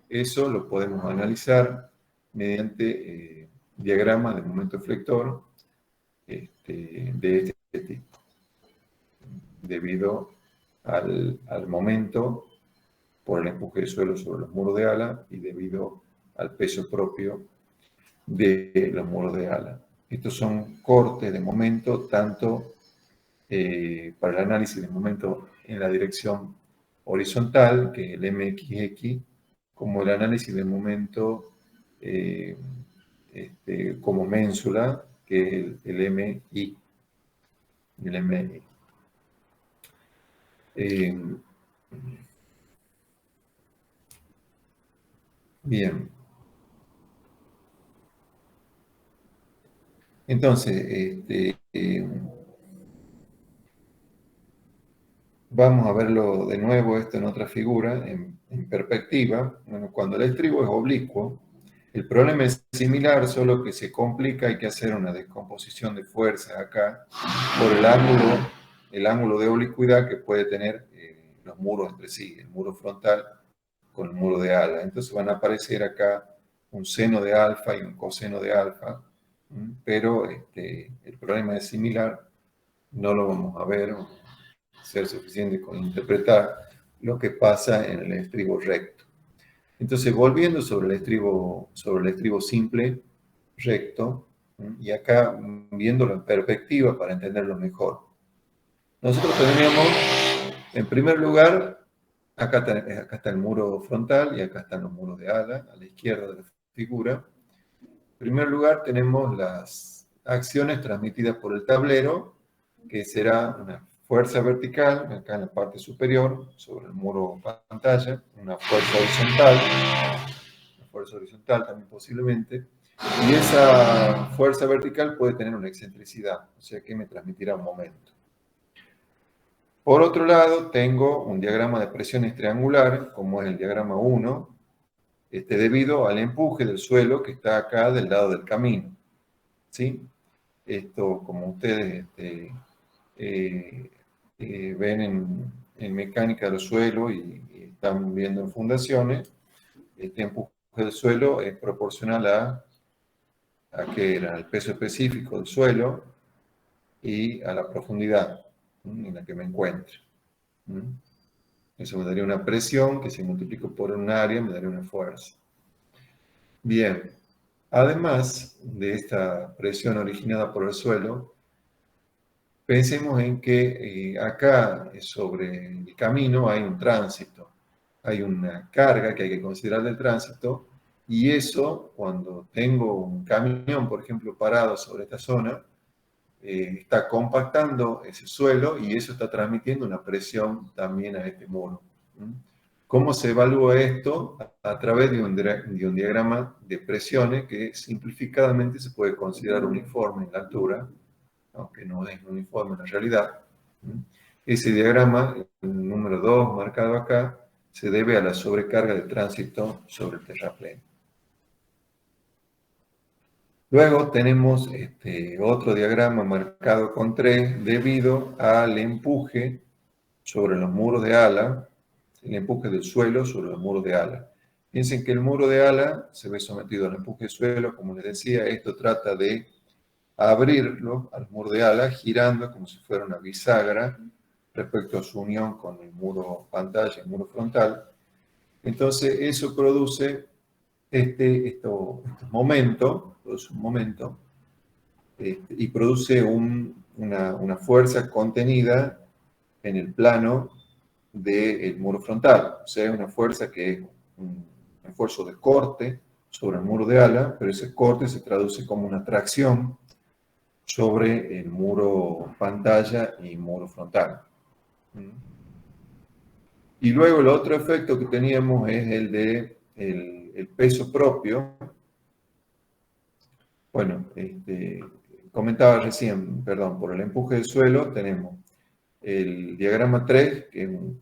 Eso lo podemos analizar mediante diagramas de momento flector de este tipo, debido al momento por el empuje de suelo sobre los muros de ala y debido al peso propio de los muros de ala. Estos son cortes de momento tanto para el análisis de momento en la dirección horizontal, que es el MXX, como el análisis de momento como ménsula, que es el MI. El MI. Bien. Entonces, vamos a verlo de nuevo esto en otra figura, en perspectiva. Bueno, cuando el estribo es oblicuo, el problema es similar, solo que se complica, hay que hacer una descomposición de fuerzas acá por el ángulo de oblicuidad que puede tener los muros entre sí, el muro frontal con el muro de ala. Entonces van a aparecer acá un seno de alfa y un coseno de alfa, pero el problema es similar, no lo vamos a ver, ser suficiente con interpretar lo que pasa en el estribo recto. Entonces, volviendo sobre el estribo simple, recto, y acá viéndolo en perspectiva para entenderlo mejor. Nosotros tenemos, en primer lugar, acá está el muro frontal y acá están los muros de ala, a la izquierda de la figura. En primer lugar, tenemos las acciones transmitidas por el tablero, que será una fuerza vertical, acá en la parte superior, sobre el muro pantalla, una fuerza horizontal también posiblemente, y esa fuerza vertical puede tener una excentricidad, o sea que me transmitirá un momento. Por otro lado, tengo un diagrama de presiones triangular, como es el diagrama 1, debido al empuje del suelo que está acá del lado del camino. ¿Sí? Esto, como ustedes ven en mecánica del suelo y están viendo en fundaciones, este empuje del suelo es proporcional a qué era, al peso específico del suelo y a la profundidad en la que me encuentro. Eso me daría una presión que si multiplico por un área me daría una fuerza. Bien, además de esta presión originada por el suelo, pensemos en que acá sobre el camino hay un tránsito, hay una carga que hay que considerar del tránsito, y eso, cuando tengo un camión, por ejemplo, parado sobre esta zona, está compactando ese suelo y eso está transmitiendo una presión también a este muro. ¿Cómo se evalúa esto? A través de un diagrama de presiones que simplificadamente se puede considerar uniforme en la altura, aunque no es uniforme en la realidad. Ese diagrama, el número 2 marcado acá, se debe a la sobrecarga de tránsito sobre el terraplén. Luego tenemos otro diagrama marcado con 3 debido al empuje sobre los muros de ala, el empuje del suelo sobre los muros de ala. Piensen que el muro de ala se ve sometido al empuje del suelo, como les decía, esto trata de abrirlo al muro de ala, girando como si fuera una bisagra respecto a su unión con el muro pantalla, el muro frontal. Entonces eso produce estos momentos, produce un momento, y produce una fuerza contenida en el plano del muro frontal. O sea, una fuerza que es un esfuerzo de corte sobre el muro de ala, pero ese corte se traduce como una tracción sobre el muro pantalla y muro frontal. Y luego el otro efecto que teníamos es el de el peso propio. Bueno, comentaba recién, perdón, por el empuje del suelo tenemos el diagrama 3, que es un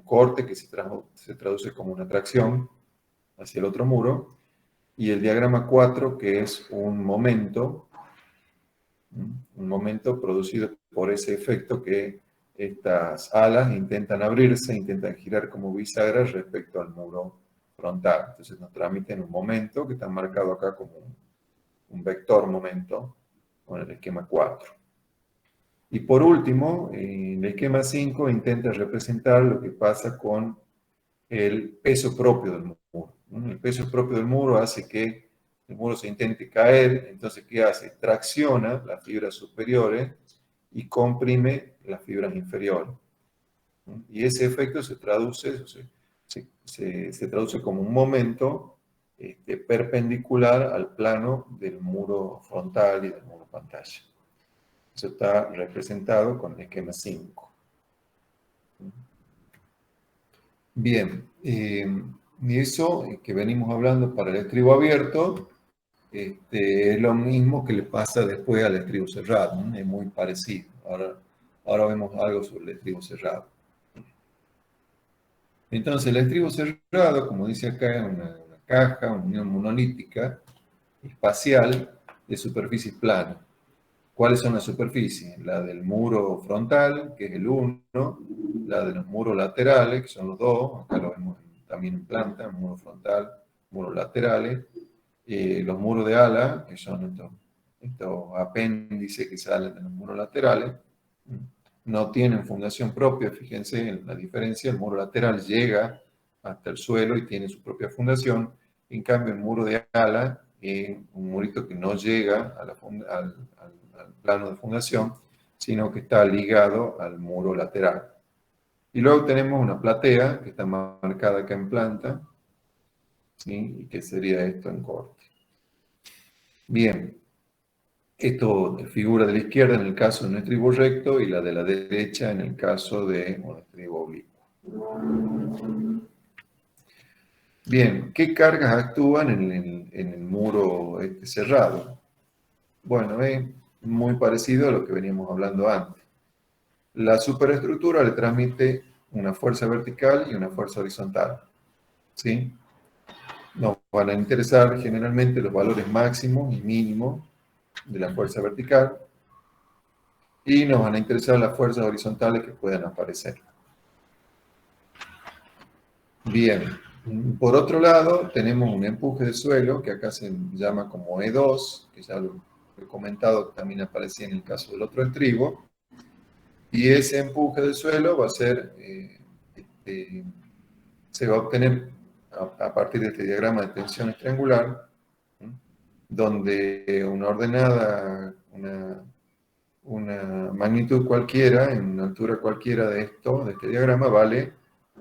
corte que se traduce como una tracción hacia el otro muro, y el diagrama 4, que es un momento producido por ese efecto que estas alas intentan abrirse, intentan girar como bisagras respecto al muro frontal. Entonces nos transmiten un momento que está marcado acá como un vector momento con el esquema 4. Y por último, en el esquema 5 intenta representar lo que pasa con el peso propio del muro. El peso propio del muro hace que el muro se intente caer, entonces ¿qué hace? Tracciona las fibras superiores y comprime las fibras inferiores. Y ese efecto se traduce, se traduce como un momento perpendicular al plano del muro frontal y del muro pantalla. Eso está representado con el esquema 5. Bien, y eso que venimos hablando para el estribo abierto es lo mismo que le pasa después al estribo cerrado, ¿no? Es muy parecido. Ahora vemos algo sobre el estribo cerrado. Entonces, el estribo cerrado, como dice acá, es una caja, una unión monolítica espacial de superficie plana. ¿Cuáles son las superficies? La del muro frontal, que es el 1, la de los muros laterales, que son los 2, acá lo vemos también en planta, muro frontal, muros laterales, los muros de ala, que son estos apéndices que salen de los muros laterales, no tienen fundación propia, fíjense en la diferencia, el muro lateral llega hasta el suelo y tiene su propia fundación, en cambio el muro de ala es un murito que no llega a al plano de fundación, sino que está ligado al muro lateral. Y luego tenemos una platea que está marcada acá en planta, ¿sí? Y que sería esto en corte. Bien, esto figura de la izquierda en el caso de un estribo recto y la de la derecha en el caso de un estribo oblicuo. Bien, ¿qué cargas actúan en el muro cerrado? Bueno, es muy parecido a lo que veníamos hablando antes. La superestructura le transmite una fuerza vertical y una fuerza horizontal, ¿sí? Nos van a interesar generalmente los valores máximos y mínimos de la fuerza vertical y nos van a interesar las fuerzas horizontales que puedan aparecer. Bien, por otro lado tenemos un empuje de suelo que acá se llama como E2, que ya lo he comentado, que también aparecía en el caso del otro estribo, y ese empuje del suelo va a ser, se va a obtener a partir de este diagrama de tensiones triangular, donde una ordenada, una magnitud cualquiera, en una altura cualquiera de este diagrama, vale,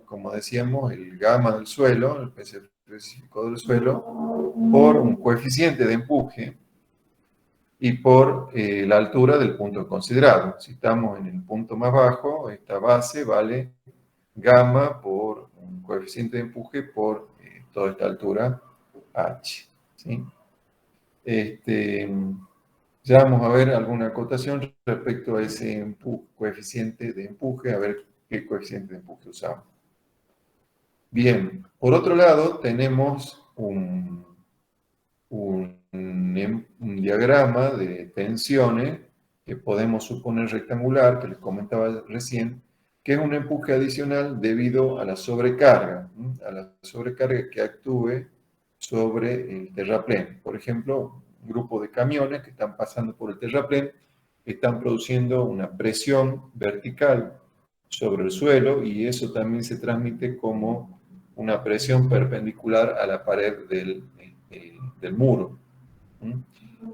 como decíamos, el gamma del suelo, el peso específico del suelo, por un coeficiente de empuje y por la altura del punto considerado. Si estamos en el punto más bajo, esta base vale gamma por un coeficiente de empuje por toda esta altura h. ¿Sí? Ya vamos a ver alguna acotación respecto a ese coeficiente de empuje, a ver qué coeficiente de empuje usamos. Bien, por otro lado tenemos un diagrama de tensiones que podemos suponer rectangular, que les comentaba recién, que es un empuje adicional debido a la sobrecarga, que actúe sobre el terraplén. Por ejemplo, un grupo de camiones que están pasando por el terraplén están produciendo una presión vertical sobre el suelo y eso también se transmite como una presión perpendicular a la pared del muro.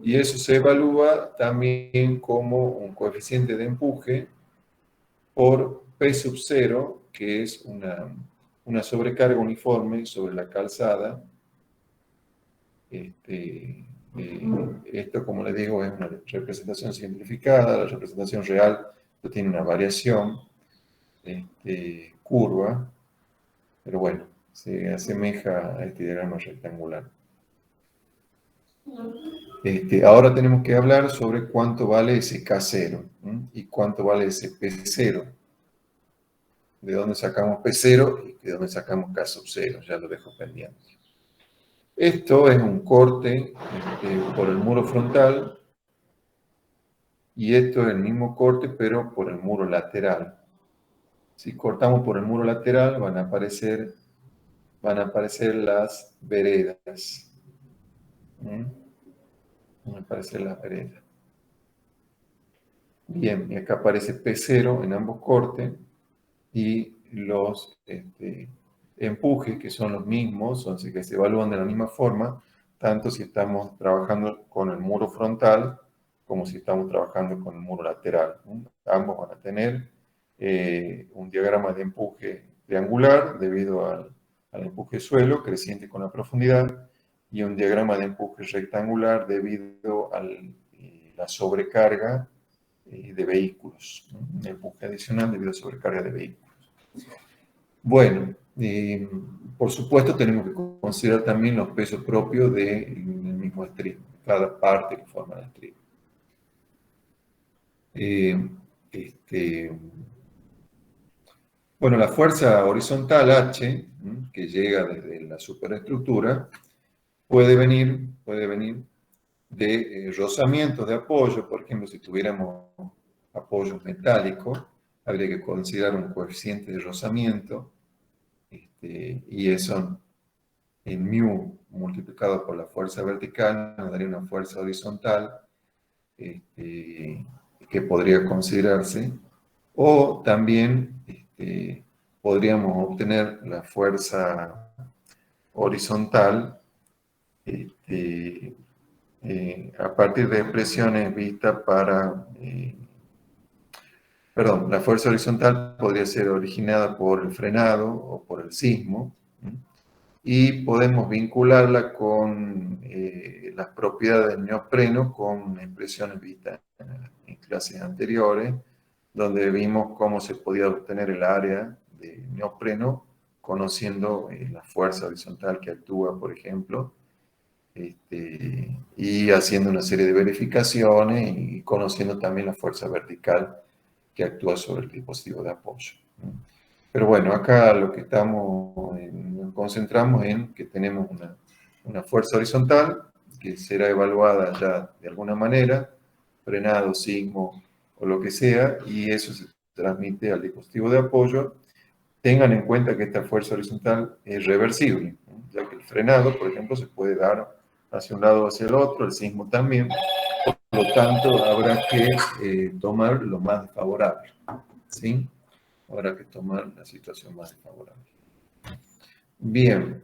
Y eso se evalúa también como un coeficiente de empuje por P sub 0, que es una sobrecarga uniforme sobre la calzada. Esto, como les digo, es una representación simplificada. La representación real tiene una variación curva, pero bueno, se asemeja a este diagrama rectangular. Ahora tenemos que hablar sobre cuánto vale ese K0 y cuánto vale ese P0. De dónde sacamos P0 y de dónde sacamos K sub 0, ya lo dejo pendiente. Esto es un corte por el muro frontal y esto es el mismo corte pero por el muro lateral. Si cortamos por el muro lateral van a aparecer las veredas. Van a aparecer las veredas. Bien, y acá aparece P0 en ambos cortes y los empujes, que son los mismos, así que se evalúan de la misma forma, tanto si estamos trabajando con el muro frontal como si estamos trabajando con el muro lateral. Ambos van a tener un diagrama de empuje triangular debido al empuje suelo creciente con la profundidad y un diagrama de empuje rectangular debido a la sobrecarga de vehículos, un empuje adicional debido a sobrecarga de vehículos. Bueno, por supuesto tenemos que considerar también los pesos propios del mismo estribo, cada parte que forma el estribo. Bueno, la fuerza horizontal H, que llega desde la superestructura, puede venir de rozamientos de apoyo. Por ejemplo, si tuviéramos apoyos metálicos, habría que considerar un coeficiente de rozamiento, y eso en μ multiplicado por la fuerza vertical nos daría una fuerza horizontal que podría considerarse, o también podríamos obtener la fuerza horizontal a partir de expresiones vistas para... perdón, la fuerza horizontal podría ser originada por el frenado o por el sismo, y podemos vincularla con las propiedades del neopreno con expresiones vistas en clases anteriores, donde vimos cómo se podía obtener el área de neopreno conociendo la fuerza horizontal que actúa, por ejemplo, y haciendo una serie de verificaciones y conociendo también la fuerza vertical que actúa sobre el dispositivo de apoyo. Pero bueno, acá lo que nos concentramos en que tenemos una fuerza horizontal que será evaluada ya de alguna manera, frenado, sismo o lo que sea, y eso se transmite al dispositivo de apoyo. Tengan en cuenta que esta fuerza horizontal es reversible, ya que el frenado, por ejemplo, se puede dar hacia un lado o hacia el otro, el sismo también. Por lo tanto, habrá que tomar lo más desfavorable, ¿sí? Habrá que tomar la situación más desfavorable. Bien.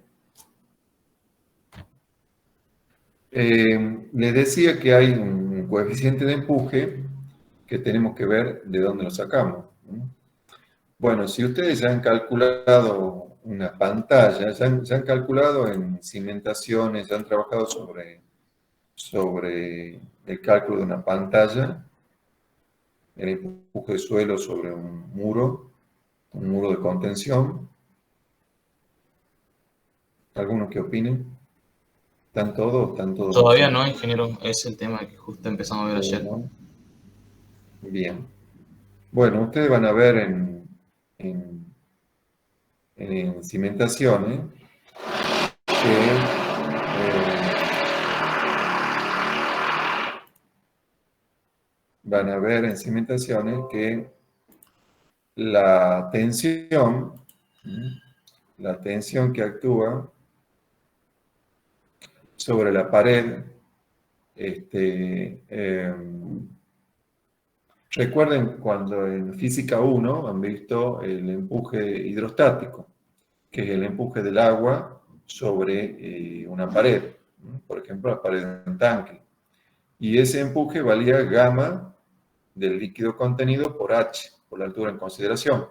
Les decía que hay un coeficiente de empuje que tenemos que ver de dónde lo sacamos. Bueno, si ustedes ya han calculado una pantalla, ya han calculado en cimentaciones, ya han trabajado sobre sobre el cálculo de una pantalla, el empuje de suelo sobre un muro de contención. ¿Alguno que opine? ¿Están todos? ¿Están todos más o Todavía menos? no, ingeniero, es el tema que justo empezamos a ver ayer. ¿No? Bien. Bueno, ustedes van a ver en cimentaciones que van a ver en cimentaciones que la tensión, la tensión que actúa sobre la pared, recuerden cuando en física 1 han visto el empuje hidrostático, que es el empuje del agua sobre una pared, por ejemplo, la pared de un tanque. Y ese empuje valía gamma del líquido contenido por H, por la altura en consideración,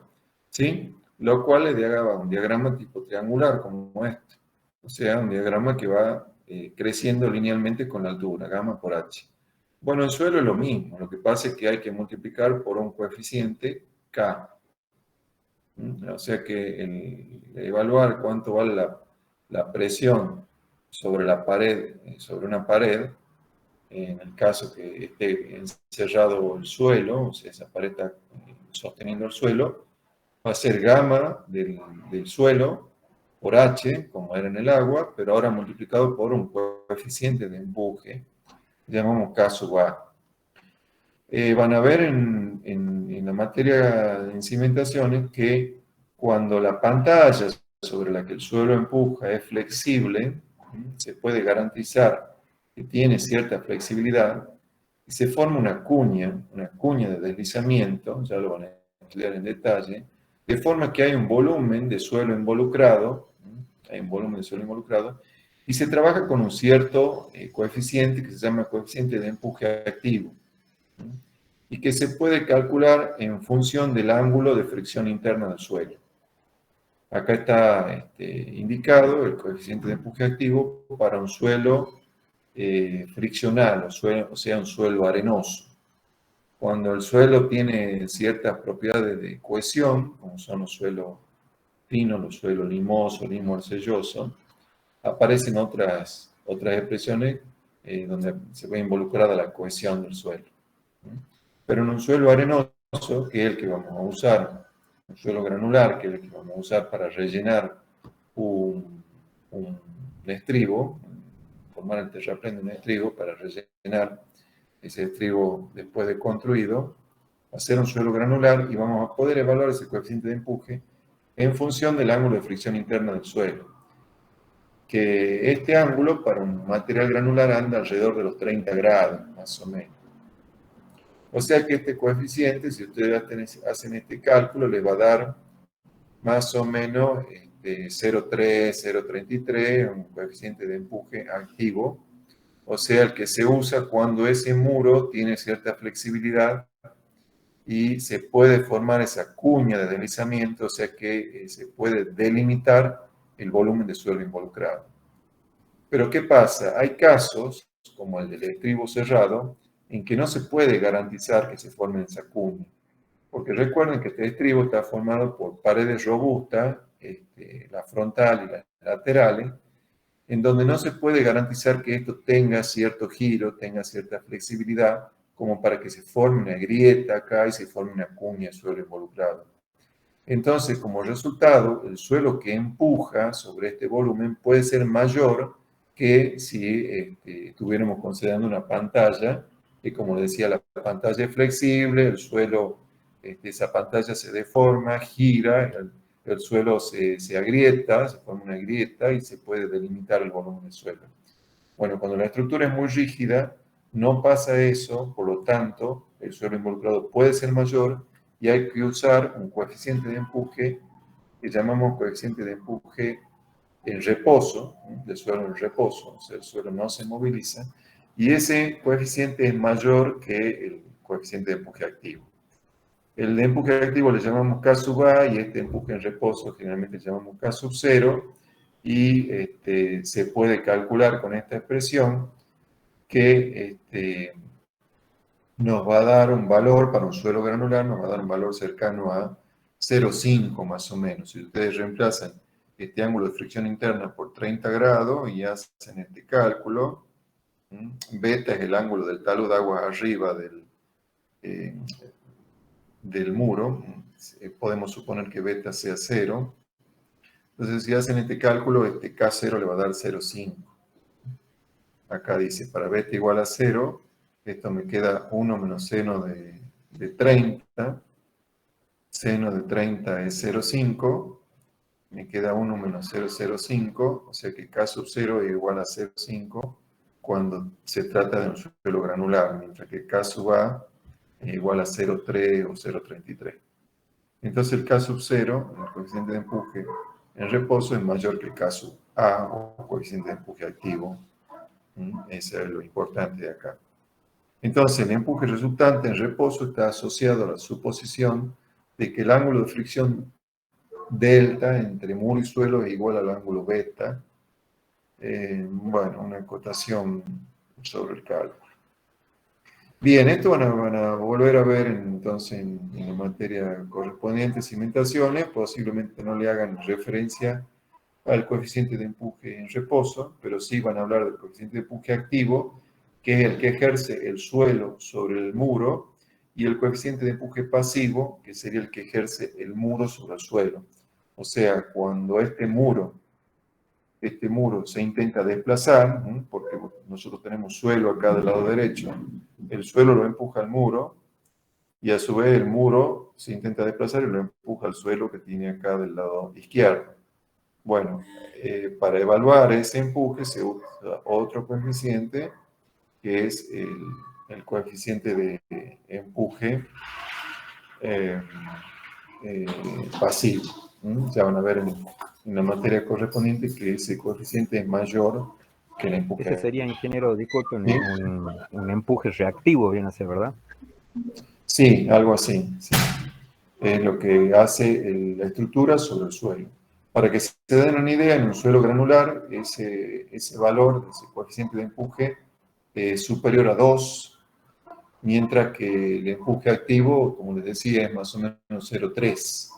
¿sí? Lo cual le daba un diagrama tipo triangular como este, o sea, un diagrama que va creciendo linealmente con la altura, gamma por H. Bueno, en suelo es lo mismo, lo que pasa es que hay que multiplicar por un coeficiente K. O sea que evaluar cuánto vale la presión sobre la pared, sobre una pared, en el caso que esté encerrado el suelo, o sea, esa pared está sosteniendo el suelo, va a ser gamma del suelo por H, como era en el agua, pero ahora multiplicado por un coeficiente de empuje, llamamos K sub A. Van a ver en la materia de cimentaciones que cuando la pantalla sobre la que el suelo empuja es flexible, se puede garantizar que tiene cierta flexibilidad y se forma una cuña de deslizamiento, ya lo van a estudiar en detalle, de forma que hay un volumen de suelo involucrado, y se trabaja con un cierto coeficiente que se llama coeficiente de empuje activo y que se puede calcular en función del ángulo de fricción interna del suelo. Acá está indicado el coeficiente de empuje activo para un suelo friccional, o sea, un suelo arenoso. Cuando el suelo tiene ciertas propiedades de cohesión, como son los suelos finos, los suelos limosos, limo arcilloso, aparecen otras expresiones donde se ve involucrada la cohesión del suelo. Pero en un suelo arenoso, que es el que vamos a usar, un suelo granular, que es el que vamos a usar para rellenar un estribo, formar el terraplén de un estribo para rellenar ese estribo después de construido, va a ser un suelo granular y vamos a poder evaluar ese coeficiente de empuje en función del ángulo de fricción interna del suelo. Que este ángulo para un material granular anda alrededor de los 30 grados, más o menos. O sea que este coeficiente, si ustedes hacen este cálculo, les va a dar más o menos 0,3, 0,33, un coeficiente de empuje activo, o sea, el que se usa cuando ese muro tiene cierta flexibilidad y se puede formar esa cuña de deslizamiento, o sea que se puede delimitar el volumen de suelo involucrado. Pero ¿qué pasa? Hay casos, como el del estribo cerrado, en que no se puede garantizar que se forme esa cuña. Porque recuerden que este estribo está formado por paredes robustas, la frontal y las laterales, en donde no se puede garantizar que esto tenga cierto giro, tenga cierta flexibilidad, como para que se forme una grieta acá y se forme una cuña de suelo involucrado. Entonces, como resultado, el suelo que empuja sobre este volumen puede ser mayor que si estuviéramos considerando una pantalla, que como decía, la pantalla es flexible, el suelo, esa pantalla se deforma, gira, el suelo se agrieta, se forma una grieta y se puede delimitar el volumen del suelo. Bueno, cuando la estructura es muy rígida, no pasa eso, por lo tanto, el suelo involucrado puede ser mayor y hay que usar un coeficiente de empuje que llamamos coeficiente de empuje en reposo, del suelo en reposo, o sea, el suelo no se moviliza, y ese coeficiente es mayor que el coeficiente de empuje activo. El de empuje activo le llamamos K sub A y este empuje en reposo generalmente le llamamos K sub 0 y se puede calcular con esta expresión que nos va a dar un valor para un suelo granular, nos va a dar un valor cercano a 0,5 más o menos. Si ustedes reemplazan este ángulo de fricción interna por 30 grados y hacen este cálculo, beta es el ángulo del talud de agua arriba del muro, podemos suponer que beta sea 0. Entonces, si hacen este cálculo, este K0 le va a dar 0,5. Acá dice, para beta igual a 0, esto me queda 1 menos seno de 30. Seno de 30 es 0,5. Me queda 1 menos 0,05. O sea que K sub 0 es igual a 0,5 cuando se trata de un suelo granular, mientras que K sub A es igual a 0,3 o 0,33. Entonces el K sub 0, el coeficiente de empuje en reposo, es mayor que el K sub A o coeficiente de empuje activo. Eso es lo importante de acá. Entonces el empuje resultante en reposo está asociado a la suposición de que el ángulo de fricción delta entre muro y suelo es igual al ángulo beta. Bueno, una acotación sobre el cálculo. Bien, esto van a volver a ver entonces en la materia correspondiente, cimentaciones, posiblemente no le hagan referencia al coeficiente de empuje en reposo, pero sí van a hablar del coeficiente de empuje activo, que es el que ejerce el suelo sobre el muro, y el coeficiente de empuje pasivo, que sería el que ejerce el muro sobre el suelo. O sea, cuando este muro se intenta desplazar, porque nosotros tenemos suelo acá del lado derecho, el suelo lo empuja al muro, y a su vez el muro se intenta desplazar y lo empuja al suelo que tiene acá del lado izquierdo. Bueno, para evaluar ese empuje se usa otro coeficiente, que es el coeficiente de empuje pasivo. Ya van a ver en la materia correspondiente que ese coeficiente es mayor que el empuje. Ese sería, ingeniero, disculpen, ¿Sí? un empuje reactivo, viene a ser, ¿verdad? Sí, algo así. Sí. Es lo que hace la estructura sobre el suelo. Para que se den una idea, en un suelo granular, ese valor, ese coeficiente de empuje, es superior a 2, mientras que el empuje activo, como les decía, es más o menos 0,3.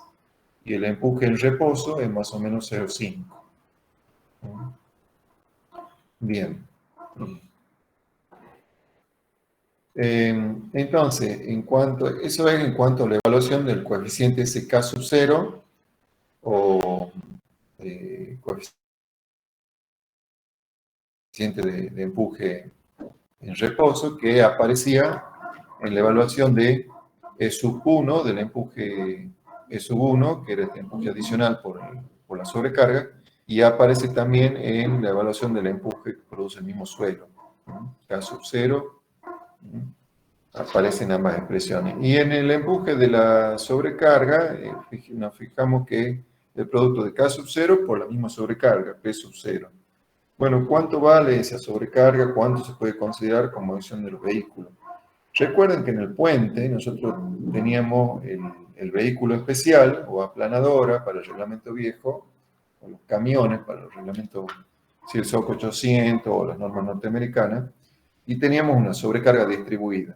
Y el empuje en reposo es más o menos 0,5. Bien. Entonces, eso es en cuanto a la evaluación del coeficiente SK sub 0 o coeficiente de empuje en reposo que aparecía en la evaluación de E sub 1, del empuje E sub 1, que era este empuje adicional por la sobrecarga, y aparece también en la evaluación del empuje que produce el mismo suelo. K sub 0, aparecen ambas expresiones. Y en el empuje de la sobrecarga, nos fijamos que el producto de K sub 0 por la misma sobrecarga, P sub 0. Bueno, ¿cuánto vale esa sobrecarga? ¿Cuánto se puede considerar como acción del vehículo? Recuerden que en el puente nosotros teníamos el vehículo especial o aplanadora para el reglamento viejo, o los camiones para los reglamentos, si el SOC 800 o las normas norteamericanas, y teníamos una sobrecarga distribuida.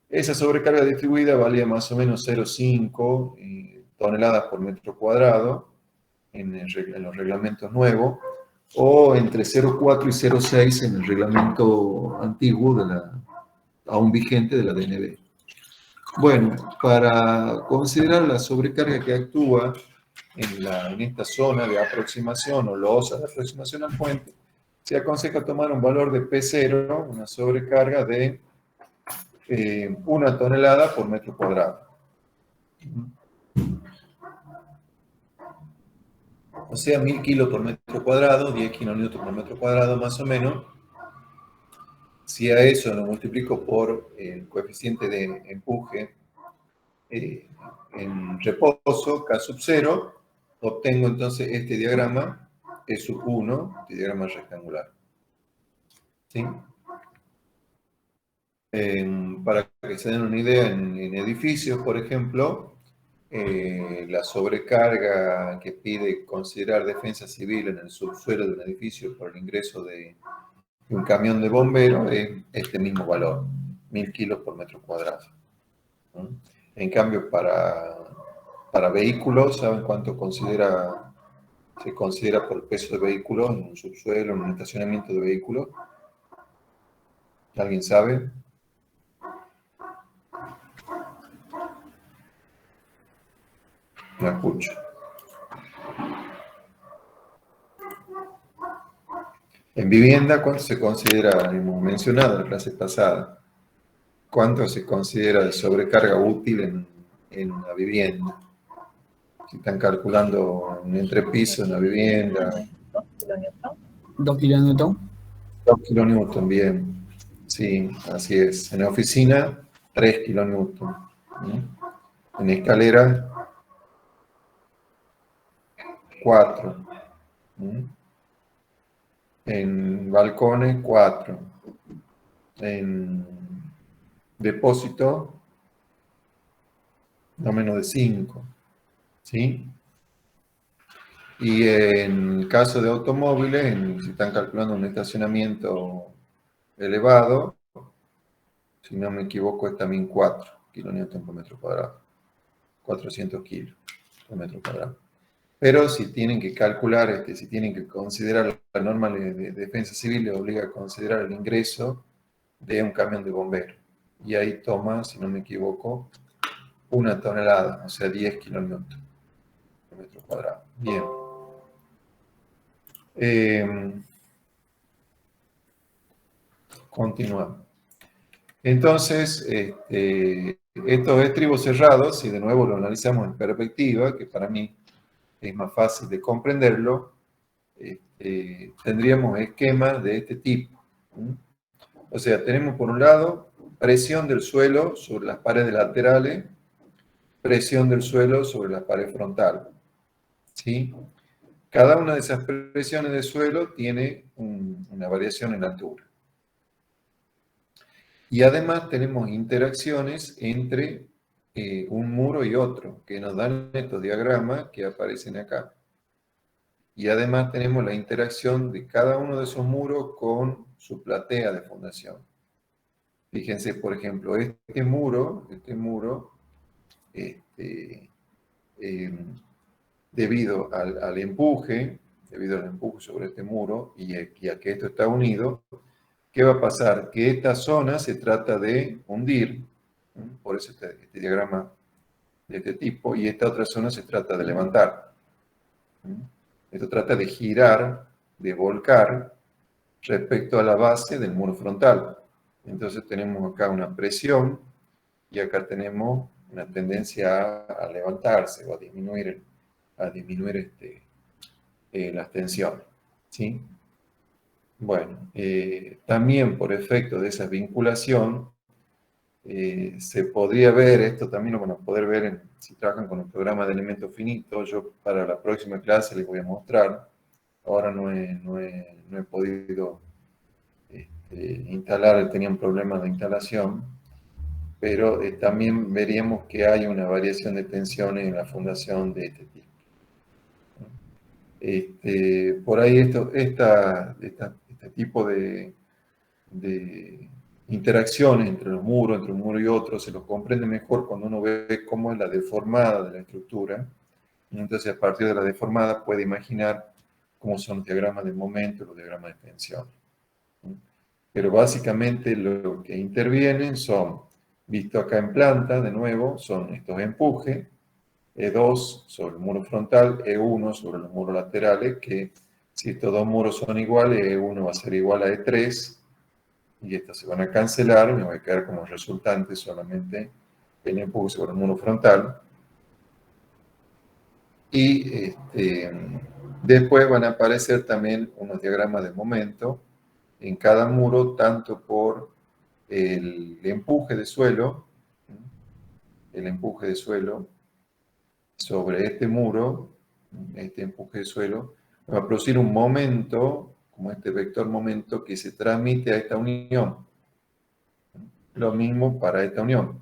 Esa sobrecarga distribuida valía más o menos 0,5 toneladas por metro cuadrado en los reglamentos nuevos, o entre 0,4 y 0,6 en el reglamento antiguo aún vigente de la DNB. Bueno, para considerar la sobrecarga que actúa en esta zona de aproximación o losa de aproximación al puente, se aconseja tomar un valor de P0, una sobrecarga de 1 tonelada por metro cuadrado. O sea, 1000 kilos por metro cuadrado, 10 kilonewtons por metro cuadrado más o menos. Si a eso lo multiplico por el coeficiente de empuje en reposo, K sub 0, obtengo entonces este diagrama, E sub 1, este diagrama rectangular. ¿Sí? Para que se den una idea, en edificios, por ejemplo, la sobrecarga que pide considerar defensa civil en el subsuelo de un edificio por el ingreso de Y un camión de bomberos es este mismo valor, 1000 kilos por metro cuadrado. ¿No? En cambio, para vehículos, ¿saben cuánto se considera por el peso de vehículos en un subsuelo, en un estacionamiento de vehículos? ¿Alguien sabe? No escucho. En vivienda, ¿cuánto se considera? Hemos mencionado en la clase pasada. ¿Cuánto se considera de sobrecarga útil en una vivienda? Si están calculando un entrepiso en una vivienda. 2 kilonewton. 2 kilonewton, bien. Sí, así es. En la oficina, 3 kilonewton. En escalera, 4. En balcones, 4. En depósito, no menos de 5. ¿Sí? Y en el caso de automóviles, si están calculando un estacionamiento elevado, si no me equivoco, es también 4 kilonewton por metro cuadrado. 400 kilos por metro cuadrado. Pero si tienen que calcular, si tienen que considerar la norma de defensa civil, les obliga a considerar el ingreso de un camión de bomberos. Y ahí toma, si no me equivoco, 1 tonelada, o sea, 10 kilonewton por metro cuadrado. Bien. Continuamos. Entonces, estos estribos cerrados, si de nuevo lo analizamos en perspectiva, que para mí es más fácil de comprenderlo, tendríamos esquemas de este tipo. O sea, tenemos por un lado presión del suelo sobre las paredes laterales, presión del suelo sobre la pared frontal. ¿Sí? Cada una de esas presiones de suelo tiene una variación en altura. Y además tenemos interacciones entre un muro y otro, que nos dan estos diagramas que aparecen acá. Y además tenemos la interacción de cada uno de esos muros con su platea de fundación. Fíjense, por ejemplo, este muro, debido al empuje sobre este muro y a que esto está unido, ¿qué va a pasar? Que esta zona se trata de hundir, por eso este diagrama de este tipo, y esta otra zona se trata de levantar. Esto trata de girar, de volcar respecto a la base del muro frontal. Entonces tenemos acá una presión y acá tenemos una tendencia a levantarse o a disminuir las tensiones. ¿Sí? Bueno, también por efecto de esa vinculación, se podría ver, esto también lo van a poder ver si trabajan con el programa de elementos finitos. Yo para la próxima clase les voy a mostrar. Ahora no he podido instalar, tenían problemas de instalación, pero también veríamos que hay una variación de tensiones en la fundación de este tipo. Por ahí este tipo de interacciones entre un muro y otro, se los comprende mejor cuando uno ve cómo es la deformada de la estructura. Y entonces, a partir de la deformada, puede imaginar cómo son los diagramas de momento y los diagramas de tensión. Pero básicamente lo que intervienen son, visto acá en planta, de nuevo, son estos empujes, E2 sobre el muro frontal, E1 sobre los muros laterales, que si estos dos muros son iguales, E1 va a ser igual a E3, y estas se van a cancelar, y me va a quedar como resultante solamente el empuje sobre el muro frontal. Y después van a aparecer también unos diagramas de momento en cada muro, tanto por el empuje de suelo sobre este muro, este empuje de suelo, va a producir un momento, como este vector momento, que se transmite a esta unión. Lo mismo para esta unión.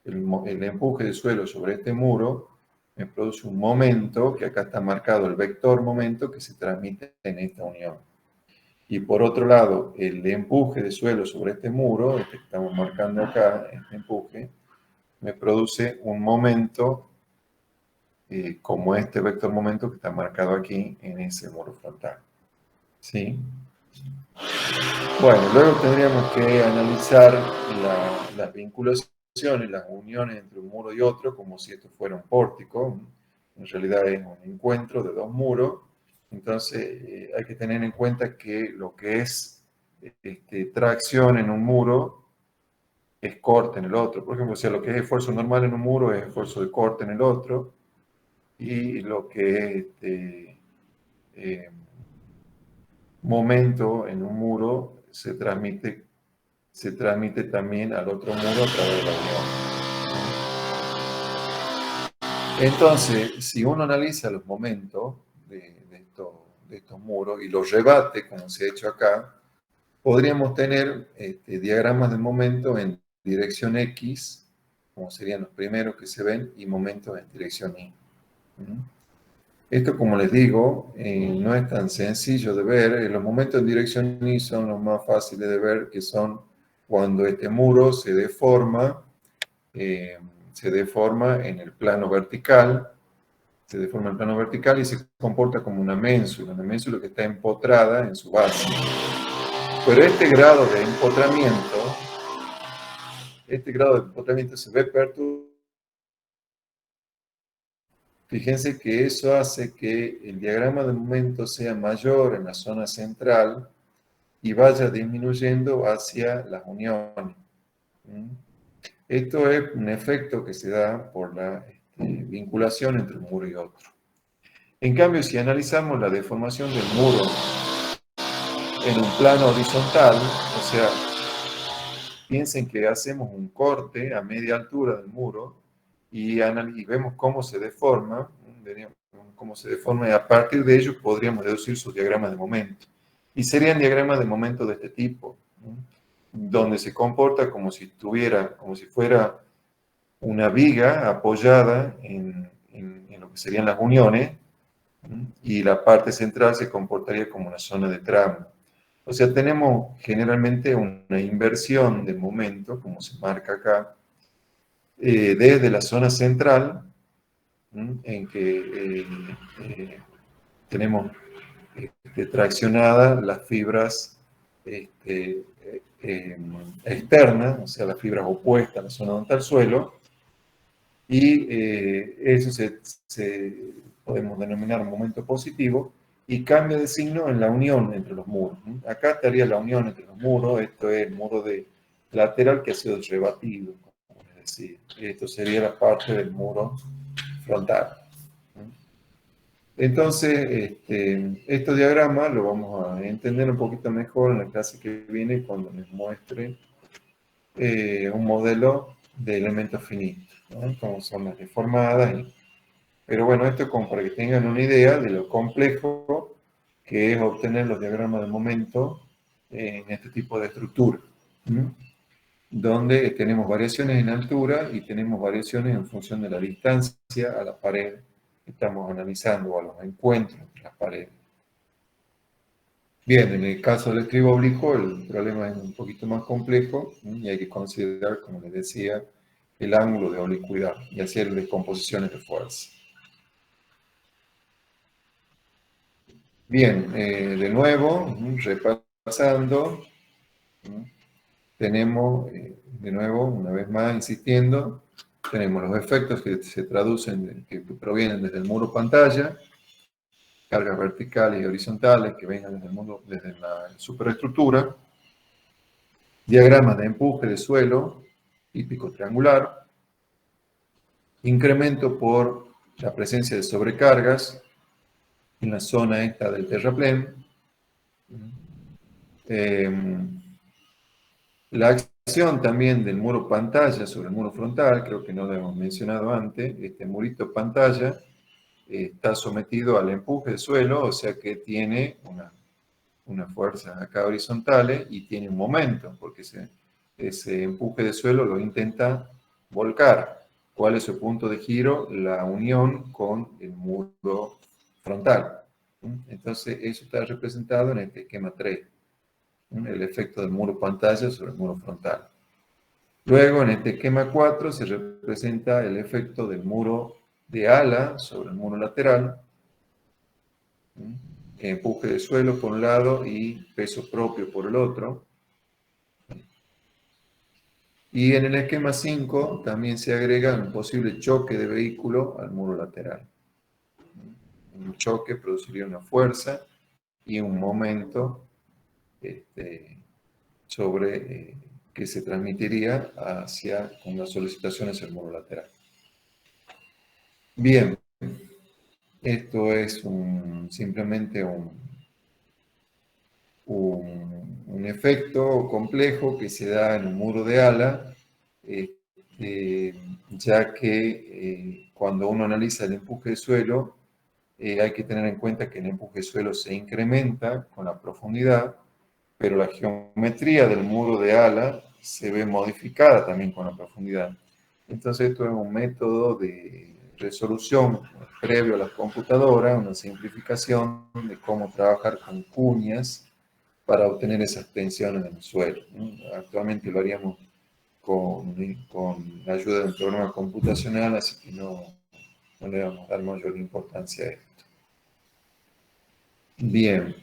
El empuje de suelo sobre este muro me produce un momento, que acá está marcado el vector momento, que se transmite en esta unión. y por otro lado el empuje de suelo sobre este muro, este que estamos marcando acá, este empuje, me produce un momento como este vector momento que está marcado aquí en ese muro frontal. ¿Sí? Bueno, luego tendríamos que analizar las vinculaciones, las uniones entre un muro y otro, como si esto fuera un pórtico. En realidad es un encuentro de dos muros. Entonces hay que tener en cuenta que lo que es tracción en un muro es corte en el otro. Por ejemplo, o sea, lo que es esfuerzo normal en un muro es esfuerzo de corte en el otro. Y lo que es momento en un muro se transmite también al otro muro a través de la unión. Entonces, si uno analiza los momentos de estos muros y los rebate, como se ha hecho acá, podríamos tener diagramas de momentos en dirección X, como serían los primeros que se ven, y momentos en dirección Y. Esto, como les digo, no es tan sencillo de ver. Los momentos en dirección Y son los más fáciles de ver, que son cuando este muro se deforma en el plano vertical, y se comporta como una ménsula que está empotrada en su base. Pero este grado de empotramiento se ve perturbado. Fíjense que eso hace que el diagrama de momento sea mayor en la zona central y vaya disminuyendo hacia las uniones. Esto es un efecto que se da por la vinculación entre un muro y otro. En cambio, si analizamos la deformación del muro en un plano horizontal, o sea, piensen que hacemos un corte a media altura del muro y vemos cómo se deforma, y a partir de ello podríamos deducir sus diagramas de momento. Y serían diagramas de momento de este tipo, donde se comporta como si fuera una viga apoyada en lo que serían las uniones, y la parte central se comportaría como una zona de tramo. O sea, tenemos generalmente una inversión de momento, como se marca acá, desde la zona central, en que tenemos traccionadas las fibras externas, o sea, las fibras opuestas a la zona donde está el suelo, y eso podemos denominar un momento positivo, y cambia de signo en la unión entre los muros. Acá estaría la unión entre los muros, esto es el muro lateral que ha sido rebatido, como les decía. Esto sería la parte del muro frontal. Entonces, estos diagramas lo vamos a entender un poquito mejor en la clase que viene, cuando les muestre un modelo de elementos finitos, ¿no? Como son las deformadas. Pero bueno, esto es como para que tengan una idea de lo complejo que es obtener los diagramas de momento en este tipo de estructura, donde tenemos variaciones en altura y tenemos variaciones en función de la distancia a la pared que estamos analizando, o a los encuentros entre las paredes. Bien, en el caso del estribo oblicuo el problema es un poquito más complejo, y hay que considerar, como les decía, el ángulo de oblicuidad y hacer descomposiciones de fuerza. Bien, de nuevo, repasando, tenemos, de nuevo, una vez más insistiendo, tenemos los efectos que se traducen, que provienen desde el muro pantalla, cargas verticales y horizontales que vengan desde la superestructura, diagramas de empuje de suelo típico triangular, incremento por la presencia de sobrecargas en la zona esta del terraplén, la acción también del muro pantalla sobre el muro frontal, creo que no lo hemos mencionado antes, este murito pantalla está sometido al empuje de suelo, o sea que tiene una fuerza acá horizontales y tiene un momento, porque ese empuje de suelo lo intenta volcar. ¿Cuál es su punto de giro? La unión con el muro frontal. Entonces, eso está representado en este esquema 3. el efecto del muro pantalla sobre el muro frontal. Luego, en este esquema 4, se representa el efecto del muro de ala sobre el muro lateral, empuje de suelo por un lado y peso propio por el otro. Y en el esquema 5 también se agrega un posible choque de vehículo al muro lateral. Un choque produciría una fuerza y un momento sobre que se transmitiría con las solicitaciones al muro lateral. Bien, esto es simplemente un efecto complejo que se da en un muro de ala, ya que cuando uno analiza el empuje de suelo, hay que tener en cuenta que el empuje de suelo se incrementa con la profundidad, pero la geometría del muro de ala se ve modificada también con la profundidad. Entonces esto es un método de resolución previo a las computadoras, una simplificación de cómo trabajar con cuñas para obtener esas tensiones en el suelo. Actualmente lo haríamos con la ayuda de un programa computacional, así que no le vamos a dar mayor importancia a esto. Bien.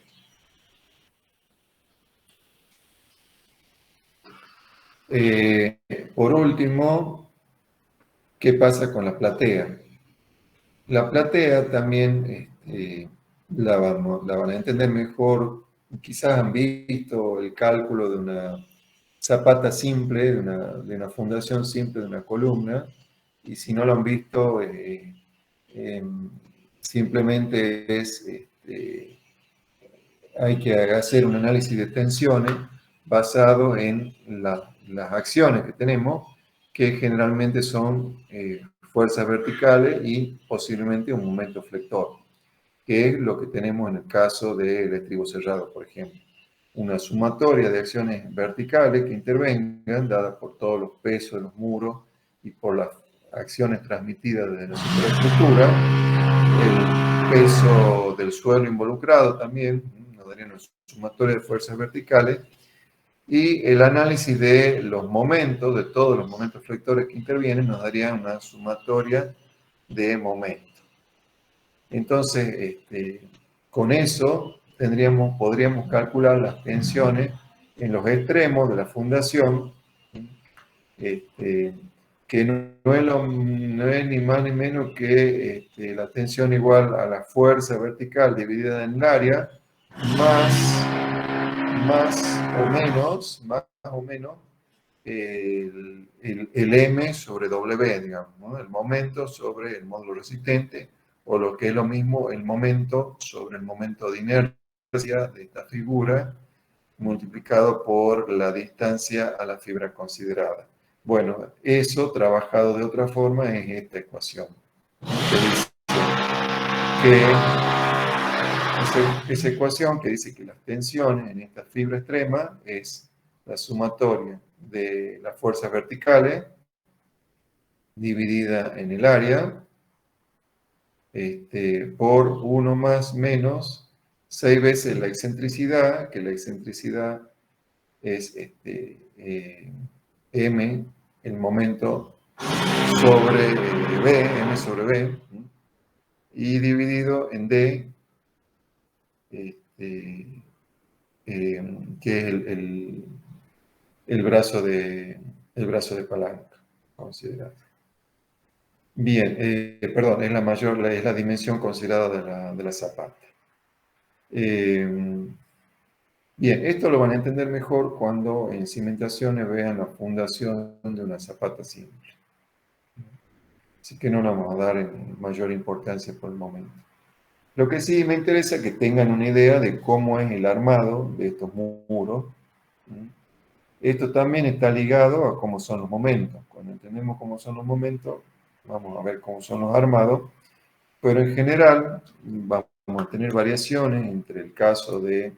Por último, ¿qué pasa con la platea? La platea también la van a entender mejor. Quizás han visto el cálculo de una zapata simple, de una fundación simple de una columna, y si no lo han visto, simplemente hay que hacer un análisis de tensiones basado en las acciones que tenemos, que generalmente son fuerzas verticales y posiblemente un momento flector, que es lo que tenemos en el caso del estribo cerrado, por ejemplo. Una sumatoria de acciones verticales que intervengan, dadas por todos los pesos de los muros y por las acciones transmitidas desde la superestructura, el peso del suelo involucrado también, nos daría una sumatoria de fuerzas verticales, y el análisis de los momentos, de todos los momentos flectores que intervienen, nos daría una sumatoria de momentos. Entonces, con eso podríamos calcular las tensiones en los extremos de la fundación, que no es ni más ni menos que la tensión igual a la fuerza vertical dividida en el área, más o menos el M sobre W, digamos, ¿no? El momento sobre el módulo resistente, o lo que es lo mismo, el momento sobre el momento de inercia de esta figura, multiplicado por la distancia a la fibra considerada. Bueno, eso trabajado de otra forma es esta ecuación, que dice que esa ecuación que dice que las tensiones en esta fibra extrema es la sumatoria de las fuerzas verticales dividida en el área por 1 más menos 6 veces la excentricidad, que la excentricidad es m, el momento sobre b, m sobre b, y dividido en d, que es el brazo de palanca considerado. Bien, perdón, es la dimensión considerada de la zapata. Bien, esto lo van a entender mejor cuando en cimentaciones vean la fundación de una zapata simple. Así que no la vamos a dar en mayor importancia por el momento. Lo que sí me interesa es que tengan una idea de cómo es el armado de estos muros. Esto también está ligado a cómo son los momentos. Cuando entendemos cómo son los momentos, vamos a ver cómo son los armados, pero en general vamos a tener variaciones entre el caso del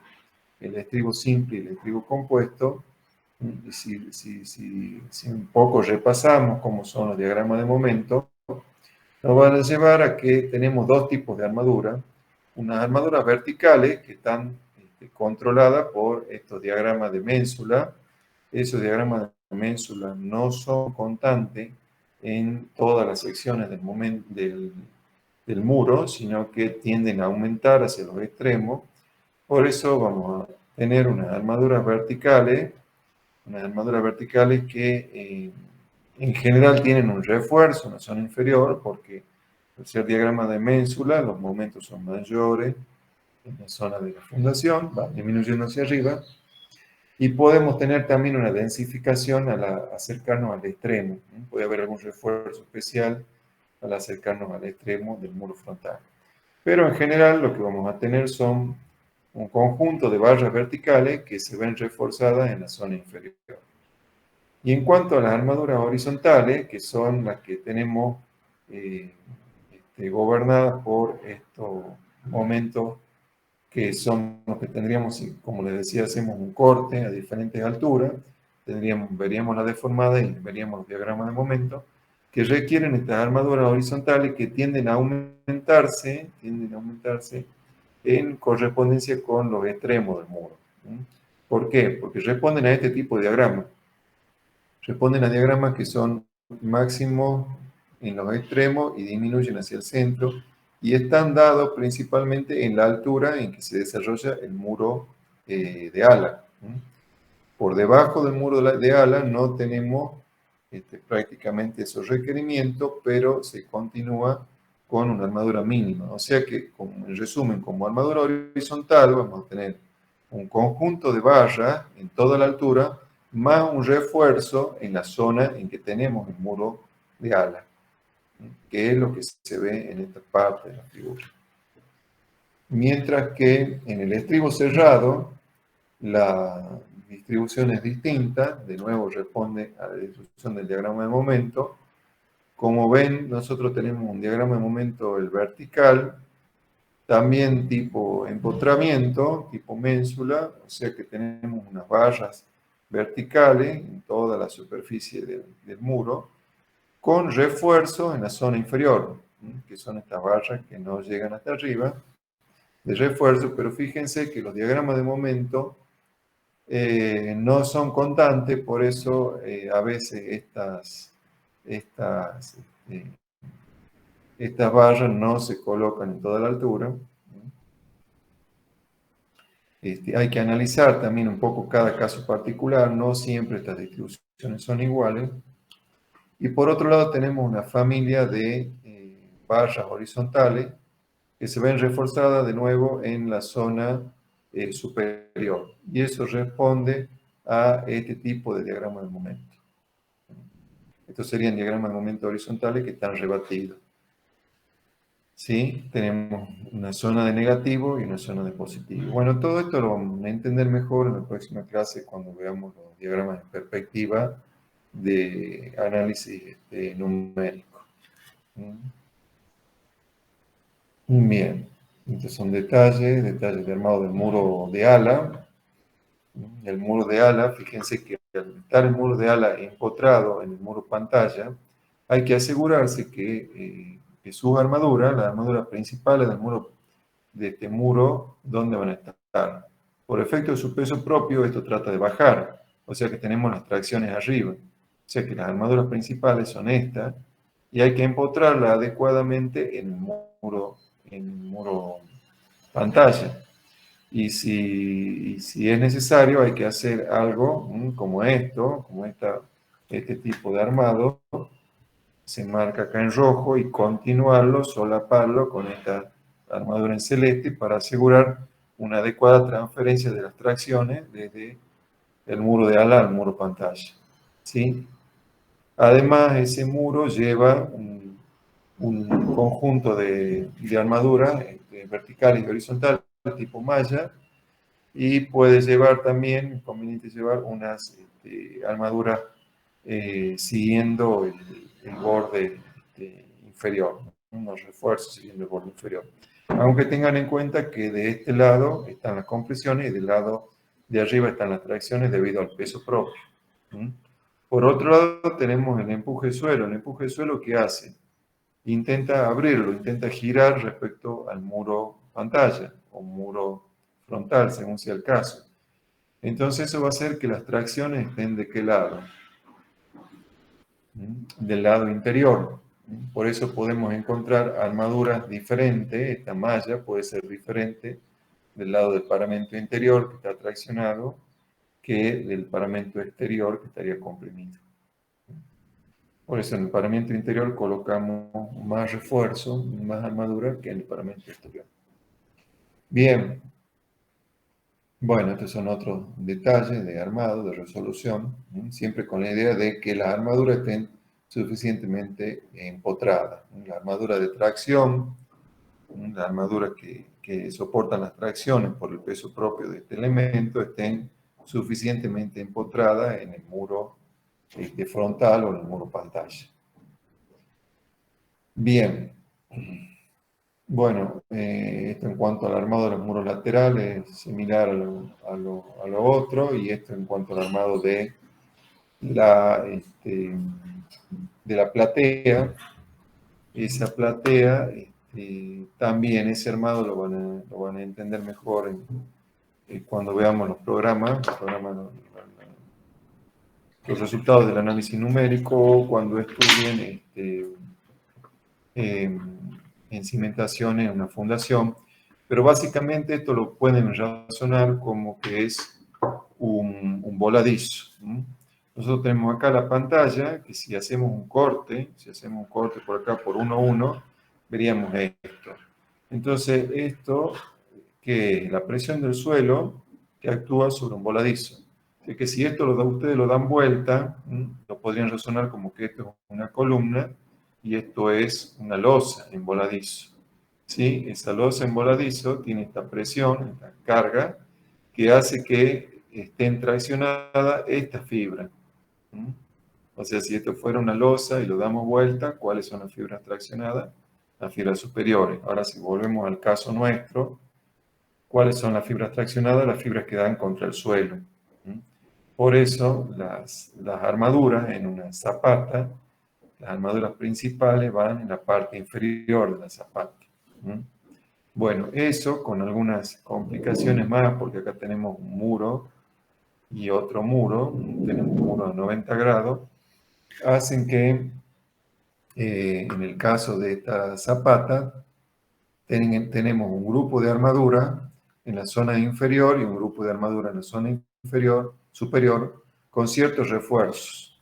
estribo simple y el estribo compuesto. Y si un poco repasamos cómo son los diagramas de momento, nos van a llevar a que tenemos dos tipos de armadura. Unas armaduras verticales que están controlada por estos diagramas de ménsula. Esos diagramas de ménsula no son constantes en todas las secciones del muro, sino que tienden a aumentar hacia los extremos. Por eso vamos a tener unas armaduras verticales que en general tienen un refuerzo en la zona inferior, porque al ser diagrama de ménsula, los momentos son mayores en la zona de la fundación, va disminuyendo hacia arriba, y podemos tener también una densificación al acercarnos al extremo. Puede haber algún refuerzo especial al acercarnos al extremo del muro frontal. Pero en general lo que vamos a tener son un conjunto de barras verticales que se ven reforzadas en la zona inferior. Y en cuanto a las armaduras horizontales, que son las que tenemos gobernadas por estos momentos que son los que tendríamos, como les decía, hacemos un corte a diferentes alturas, veríamos la deformada y veríamos los diagramas de momento, que requieren estas armaduras horizontales que tienden a aumentarse en correspondencia con los extremos del muro. ¿Por qué? Porque responden a este tipo de diagramas. Responden a diagramas que son máximos en los extremos y disminuyen hacia el centro, y están dados principalmente en la altura en que se desarrolla el muro de ala. Por debajo del muro de ala no tenemos prácticamente esos requerimientos, pero se continúa con una armadura mínima. O sea que, en resumen, como armadura horizontal vamos a tener un conjunto de barras en toda la altura, más un refuerzo en la zona en que tenemos el muro de ala, que es lo que se ve en esta parte de la figura. Mientras que en el estribo cerrado, la distribución es distinta, de nuevo responde a la distribución del diagrama de momento. Como ven, nosotros tenemos un diagrama de momento, el vertical, también tipo empotramiento, tipo ménsula, o sea que tenemos unas barras verticales en toda la superficie del muro, con refuerzos en la zona inferior, que son estas barras que no llegan hasta arriba, de refuerzo, pero fíjense que los diagramas de momento no son constantes, por eso a veces estas barras no se colocan en toda la altura. Hay que analizar también un poco cada caso particular, no siempre estas distribuciones son iguales. Y por otro lado tenemos una familia de barras horizontales que se ven reforzadas de nuevo en la zona superior. Y eso responde a este tipo de diagrama de momento. Estos serían diagramas de momento horizontales que están rebatidos. ¿Sí? Tenemos una zona de negativo y una zona de positivo. Bueno, todo esto lo vamos a entender mejor en la próxima clase cuando veamos los diagramas en perspectiva de análisis numérico. Bien, estos son detalles de armado del muro de ala. El muro de ala, fíjense que al estar el muro de ala empotrado en el muro pantalla, hay que asegurarse que sus armaduras, las armaduras principales de este muro, ¿dónde van a estar? Por efecto de su peso propio, esto trata de bajar, o sea que tenemos las tracciones arriba. O sea que las armaduras principales son estas, y hay que empotrarlas adecuadamente en el muro pantalla. Y si es necesario, hay que hacer algo como esto, este tipo de armado. Se marca acá en rojo y continuarlo, solaparlo con esta armadura en celeste para asegurar una adecuada transferencia de las tracciones desde el muro de ala al muro pantalla. ¿Sí? Además, ese muro lleva un conjunto de armaduras verticales y horizontales tipo malla, y puede llevar también, es conveniente llevar unas armaduras siguiendo el borde inferior, unos refuerzos siguiendo el borde inferior. Aunque tengan en cuenta que de este lado están las compresiones y del lado de arriba están las tracciones debido al peso propio. Por otro lado tenemos el empuje de suelo. El empuje de suelo, ¿qué hace? Intenta abrirlo, intenta girar respecto al muro pantalla o muro frontal, según sea el caso. Entonces eso va a hacer que las tracciones estén ¿de qué lado? Del lado interior. Por eso podemos encontrar armaduras diferentes, esta malla puede ser diferente del lado del paramento interior que está traccionado que del paramento exterior que estaría comprimido. Por eso en el paramento interior colocamos más refuerzo, más armadura que en el paramento exterior. Bien. Bueno, estos son otros detalles de armado, de resolución, siempre con la idea de que las armaduras estén suficientemente empotradas. La armadura de tracción, la armadura que soportan las tracciones por el peso propio de este elemento, estén suficientemente empotradas en el muro frontal o en el muro pantalla. Bien. Bueno, esto en cuanto al armado de los muros laterales es similar a lo otro, y esto en cuanto al armado de la platea. Esa platea, también ese armado lo van a entender mejor cuando veamos los programas los resultados del análisis numérico, cuando estudien en cimentación en una fundación, pero básicamente esto lo pueden razonar como que es un voladizo. Nosotros tenemos acá la pantalla, que si hacemos un corte por acá por 1,1, veríamos esto. Entonces, esto que es la presión del suelo que actúa sobre un voladizo. Así que si esto ustedes lo dan vuelta, lo podrían razonar como que esto es una columna, y esto es una losa en voladizo. ¿Sí? Esa losa en voladizo tiene esta presión, esta carga, que hace que estén traccionadas estas fibras. O sea, si esto fuera una losa y lo damos vuelta, ¿cuáles son las fibras traccionadas? Las fibras superiores. Ahora, si volvemos al caso nuestro, ¿cuáles son las fibras traccionadas? Las fibras que dan contra el suelo. Por eso, las armaduras en una zapata, las armaduras principales van en la parte inferior de la zapata. Bueno, eso con algunas complicaciones más, porque acá tenemos un muro y otro muro, tenemos un muro de 90 grados, hacen que en el caso de esta zapata tenemos un grupo de armadura en la zona inferior y un grupo de armadura en la zona superior, con ciertos refuerzos,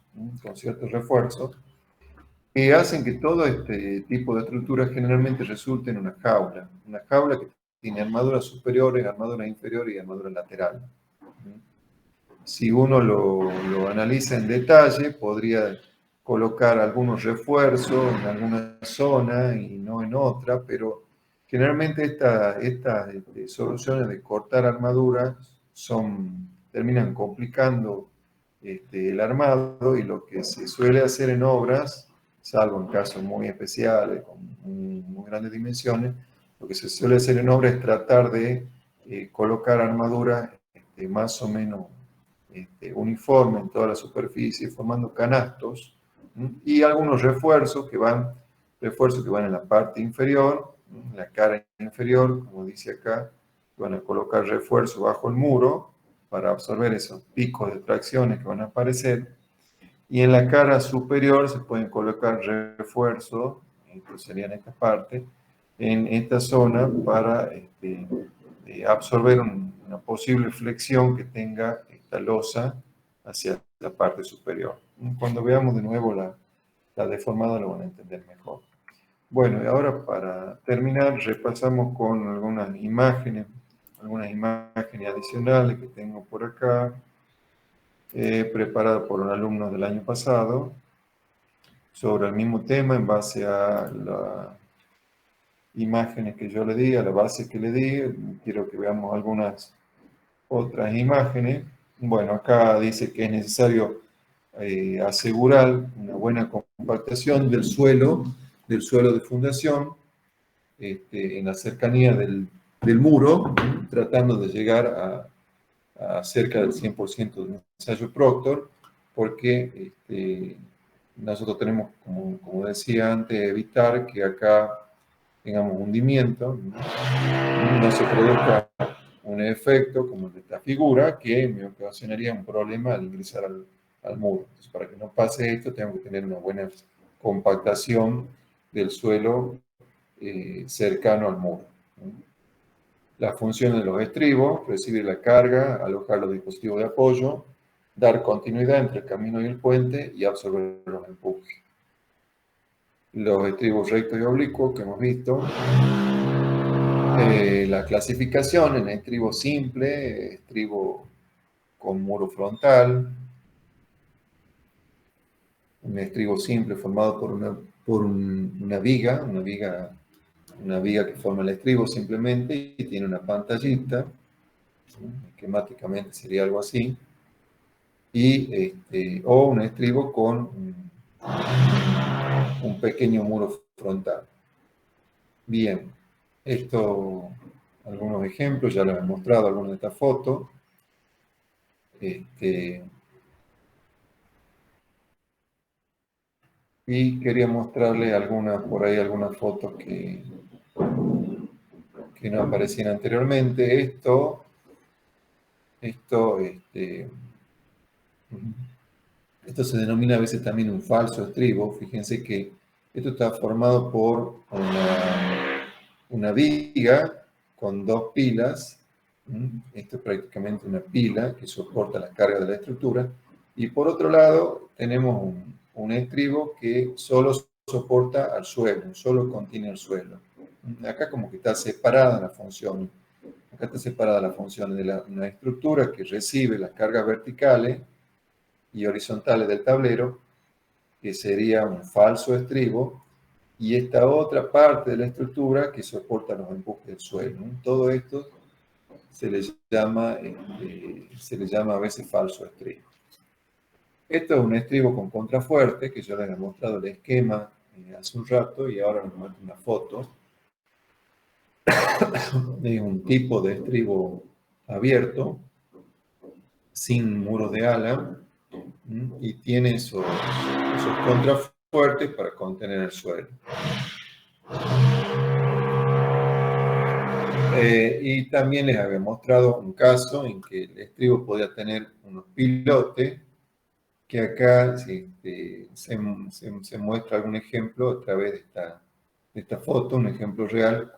que hacen que todo este tipo de estructuras generalmente resulte en una jaula que tiene armaduras superiores, armaduras inferiores y armadura lateral. Si uno lo analiza en detalle, podría colocar algunos refuerzos en alguna zona y no en otra, pero generalmente estas soluciones de cortar armaduras terminan complicando el armado, y lo que se suele hacer en obras, salvo en casos muy especiales, con muy grandes dimensiones, lo que se suele hacer en obras es tratar de colocar armaduras más o menos uniforme en toda la superficie, formando canastos, y algunos refuerzos que van en la parte inferior, en la cara inferior, como dice acá, van a colocar refuerzos bajo el muro para absorber esos picos de tracciones que van a aparecer, y en la cara superior se pueden colocar refuerzos, que serían esta parte, en esta zona para absorber una posible flexión que tenga esta losa hacia la parte superior. Cuando veamos de nuevo la deformada lo van a entender mejor. Bueno, y ahora para terminar repasamos con algunas imágenes adicionales que tengo por acá, preparadas por un alumno del año pasado, sobre el mismo tema en base a las imágenes que yo le di, a la base que le di. Quiero que veamos algunas otras imágenes. Bueno, acá dice que es necesario asegurar una buena compactación del suelo de fundación en la cercanía del muro, tratando de llegar a cerca del 100% del ensayo Proctor, porque nosotros tenemos, como decía antes, evitar que acá tengamos hundimiento, no se produzca un efecto como el de esta figura que me ocasionaría un problema al ingresar al muro. Entonces, para que no pase esto, tengo que tener una buena compactación del suelo cercano al muro. La función de los estribos: recibir la carga, alojar los dispositivos de apoyo, dar continuidad entre el camino y el puente y absorber los empujes. Los estribos rectos y oblicuos que hemos visto. La clasificación en estribo simple, estribo con muro frontal, un estribo simple formado por una viga que forma el estribo simplemente y tiene una pantallita, esquemáticamente sería algo así, o un estribo con un pequeño muro frontal. Bien, algunos ejemplos, ya les he mostrado algunas de estas fotos. Y quería mostrarles algunas fotos que no aparecían anteriormente. Esto se denomina a veces también un falso estribo. Fíjense que esto está formado por una viga con dos pilas. Esto es prácticamente una pila que soporta la carga de la estructura. Y por otro lado, tenemos un estribo que solo soporta al suelo, solo contiene el suelo. Acá como que está separada la función. Acá está separada la función de una estructura que recibe las cargas verticales y horizontales del tablero, que sería un falso estribo, y esta otra parte de la estructura que soporta los empujes del suelo. Todo esto se le llama a veces falso estribo. Esto es un estribo con contrafuerte, que yo les he mostrado el esquema hace un rato, y ahora les muestro una foto. Es un tipo de estribo abierto, sin muro de ala, y tiene esos contrafuertes para contener el suelo. Y también les había mostrado un caso en que el estribo podía tener unos pilotes, que acá se muestra algún ejemplo a través de esta foto, un ejemplo real.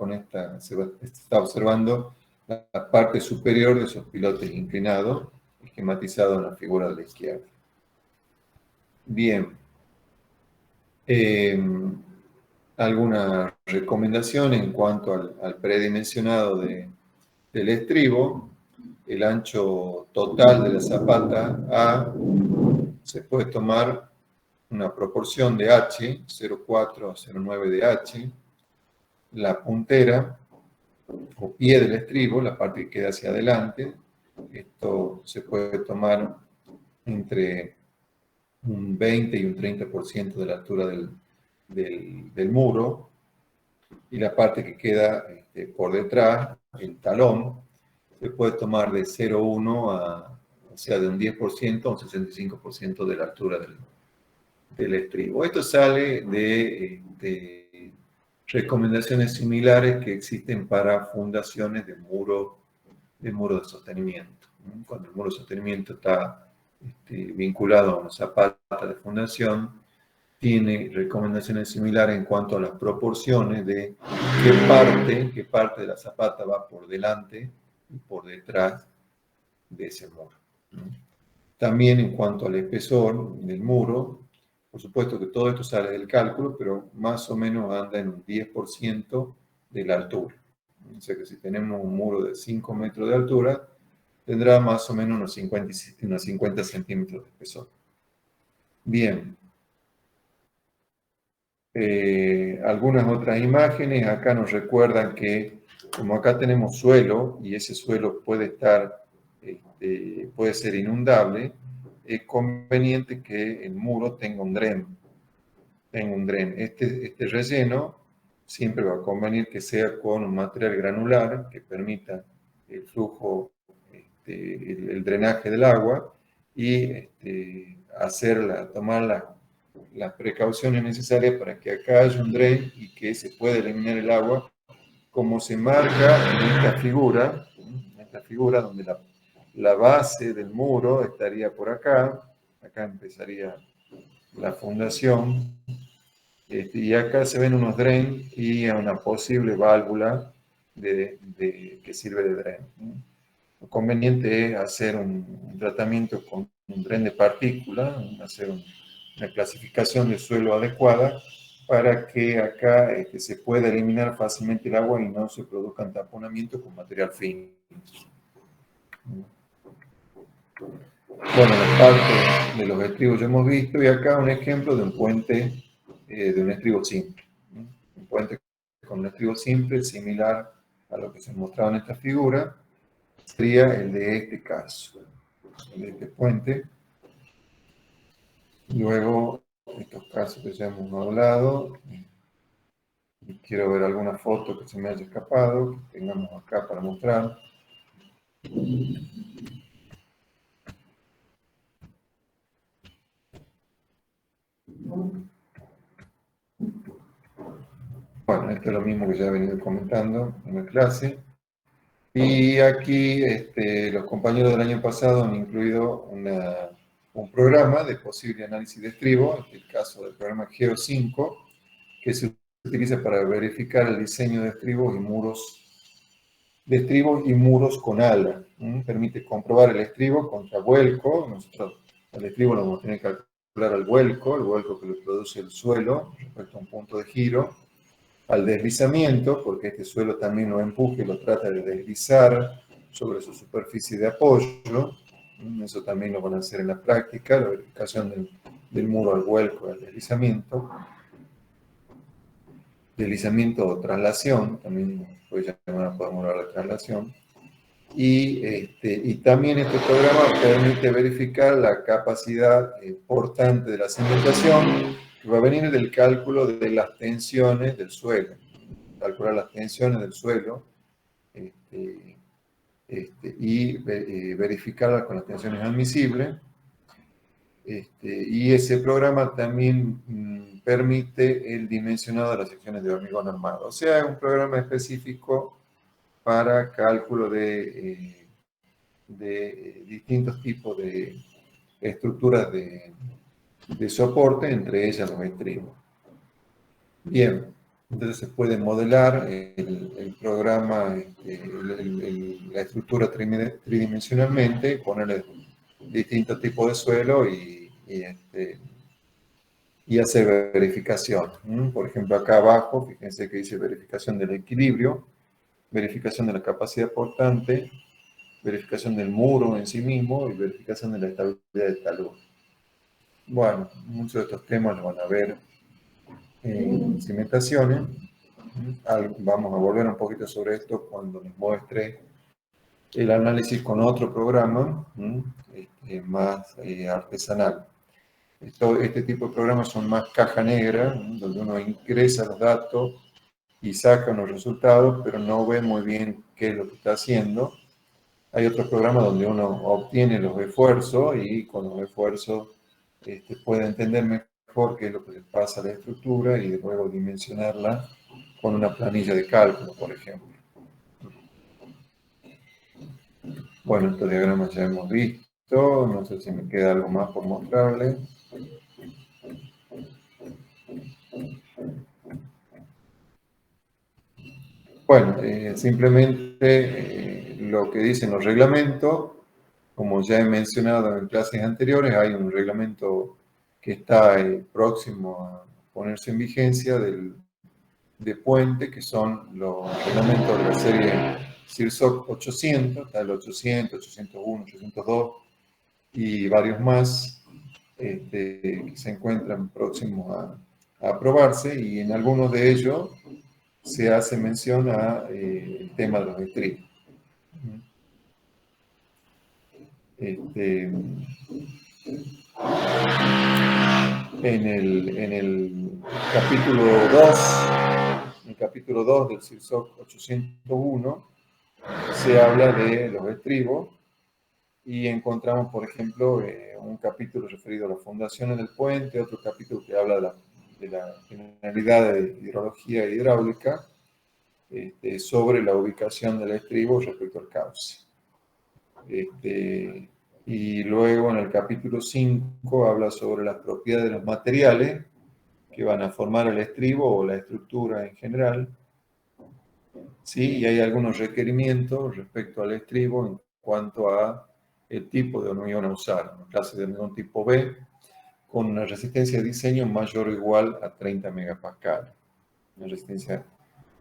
Se está observando la parte superior de esos pilotes inclinados, esquematizado en la figura de la izquierda. Bien. Algunas recomendaciones en cuanto al predimensionado del estribo. El ancho total de la zapata A se puede tomar una proporción de H, 0,4 a 0,9 de H. La puntera o pie del estribo, la parte que queda hacia adelante, esto se puede tomar entre un 20 y un 30% de la altura del muro, y la parte que queda por detrás, el talón, se puede tomar de 0,1 o sea, de un 10% a un 65% de la altura del estribo. Esto sale de recomendaciones similares que existen para fundaciones de muro de sostenimiento. Cuando el muro de sostenimiento está vinculado a una zapata de fundación, tiene recomendaciones similares en cuanto a las proporciones de qué parte de la zapata va por delante y por detrás de ese muro. También en cuanto al espesor del muro, por supuesto que todo esto sale del cálculo, pero más o menos anda en un 10% de la altura. O sea que si tenemos un muro de 5 metros de altura, tendrá más o menos unos 50 centímetros de espesor. Bien. Algunas otras imágenes acá nos recuerdan que, como acá tenemos suelo y ese suelo puede ser inundable, es conveniente que el muro tenga un dren. Este relleno siempre va a convenir que sea con un material granular que permita el flujo, el drenaje del agua, y tomar las precauciones necesarias para que acá haya un dren y que se pueda eliminar el agua, como se marca en esta figura figura donde la base del muro estaría por acá. Acá empezaría la fundación. Y acá se ven unos drain y una posible válvula que sirve de drain. Lo conveniente es hacer un tratamiento con un drain de partícula, hacer una clasificación de suelo adecuada para que acá se pueda eliminar fácilmente el agua y no se produzcan taponamientos con material fino. Bueno, la parte de los estribos ya hemos visto, y acá un ejemplo de un puente de un estribo simple. Un puente con un estribo simple similar a lo que se mostraba en esta figura sería el de este caso, el de este puente. Luego, estos casos que ya hemos hablado, y quiero ver alguna foto que se me haya escapado, que tengamos acá para mostrar. Bueno, esto es lo mismo que ya he venido comentando en la clase. Y aquí los compañeros del año pasado han incluido un programa de posible análisis de estribo, en el caso del programa Geo5, que se utiliza para verificar el diseño de estribos y muros con ala. Permite comprobar el estribo contra vuelco. Nosotros el estribo lo vamos a tener que calcular al vuelco, el vuelco que le produce el suelo respecto a un punto de giro, al deslizamiento, porque este suelo también lo empuja y lo trata de deslizar sobre su superficie de apoyo. Eso también lo van a hacer en la práctica, la verificación del muro al vuelco, al deslizamiento. Deslizamiento o traslación, también puede llamar, podemos hablar de traslación. Y también este programa permite verificar la capacidad portante de la cimentación, que va a venir del cálculo de las tensiones del suelo. Calcular las tensiones del suelo y verificarlas con las tensiones admisibles. Y ese programa también permite el dimensionado de las secciones de hormigón armado. O sea, es un programa específico para cálculo de distintos tipos de estructuras de soporte, entre ellas los estribos. Bien, entonces se puede modelar el programa, la estructura tridimensionalmente, ponerle distintos tipos de suelo y hacer verificación. Por ejemplo, acá abajo, fíjense que dice verificación del equilibrio, verificación de la capacidad portante, verificación del muro en sí mismo y verificación de la estabilidad de talud. Bueno, muchos de estos temas los van a ver en cimentaciones. Vamos a volver un poquito sobre esto cuando les muestre el análisis con otro programa más artesanal. Este tipo de programas son más caja negra, donde uno ingresa los datos y saca unos resultados, pero no ve muy bien qué es lo que está haciendo. Hay otros programas donde uno obtiene los esfuerzos y con los esfuerzos puede entender mejor qué es lo que le pasa a la estructura y luego dimensionarla con una planilla de cálculo, por ejemplo. Bueno, estos diagramas ya hemos visto, no sé si me queda algo más por mostrarles. Bueno, simplemente lo que dicen los reglamentos, como ya he mencionado en clases anteriores, hay un reglamento que está próximo a ponerse en vigencia de puente, que son los reglamentos de la serie CIRSOC 800, está el 800, 801, 802 y varios más que se encuentran próximos a aprobarse, y en algunos de ellos se hace mención a el tema de los estribos. En el capítulo 2 del CIRSOC 801 se habla de los estribos y encontramos, por ejemplo, un capítulo referido a las fundaciones del puente, otro capítulo que habla de la generalidad de hidrología e hidráulica, sobre la ubicación del estribo respecto al cauce. Y luego en el capítulo 5 habla sobre las propiedades de los materiales que van a formar el estribo o la estructura en general. ¿Sí? Y hay algunos requerimientos respecto al estribo en cuanto a el tipo de hormigón a usar. Una clase de hormigón tipo B con una resistencia de diseño mayor o igual a 30 megapascal. Una resistencia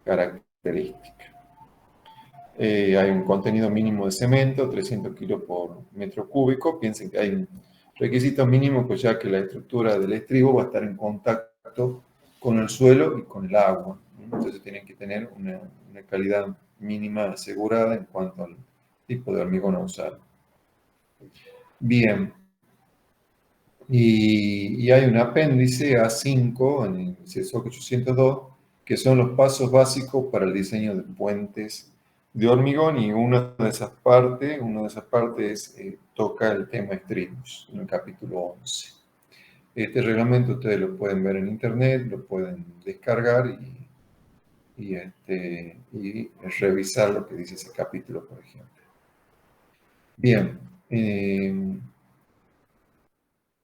característica. Hay un contenido mínimo de cemento, 300 kilos por metro cúbico. Piensen que hay un requisito mínimo, pues ya que la estructura del estribo va a estar en contacto con el suelo y con el agua. Entonces tienen que tener una calidad mínima asegurada en cuanto al tipo de hormigón a usar. Bien. Y hay un apéndice A5 en el CSOC 802, que son los pasos básicos para el diseño de puentes de hormigón, y una de esas partes toca el tema estribos, en el capítulo 11. Este reglamento ustedes lo pueden ver en internet, lo pueden descargar y revisar lo que dice ese capítulo, por ejemplo. Bien.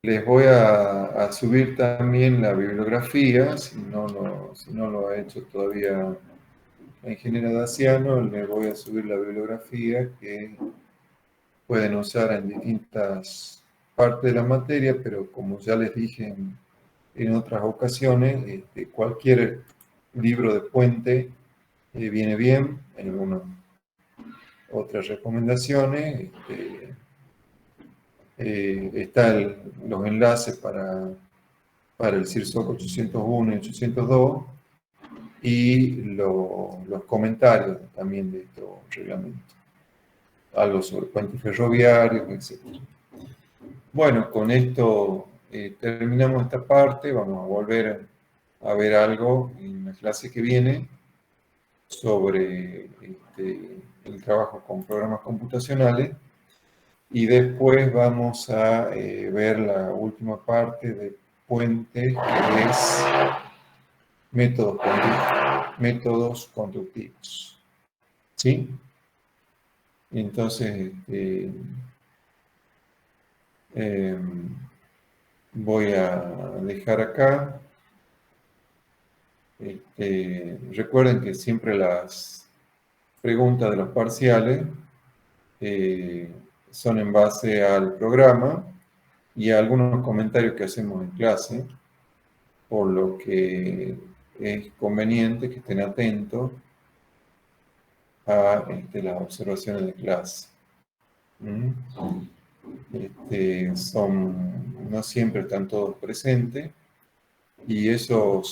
Les voy a subir también la bibliografía, si no lo ha hecho todavía la ingeniera Daciano, les voy a subir la bibliografía que pueden usar en distintas partes de la materia, pero como ya les dije en otras ocasiones, cualquier libro de puente viene bien. Hay algunas otras recomendaciones. Están los enlaces para el CIRSOC 801 y 802 y los comentarios también de estos reglamentos. Algo sobre puentes ferroviarios, etc. Bueno, con esto terminamos esta parte. Vamos a volver a ver algo en la clase que viene sobre el trabajo con programas computacionales. Y después vamos a ver la última parte de puentes, que es métodos conductivos. ¿Sí? Entonces, voy a dejar acá. Recuerden que siempre las preguntas de los parciales son en base al programa y a algunos comentarios que hacemos en clase, por lo que es conveniente que estén atentos a las observaciones de clase. No siempre están todos presentes, y esos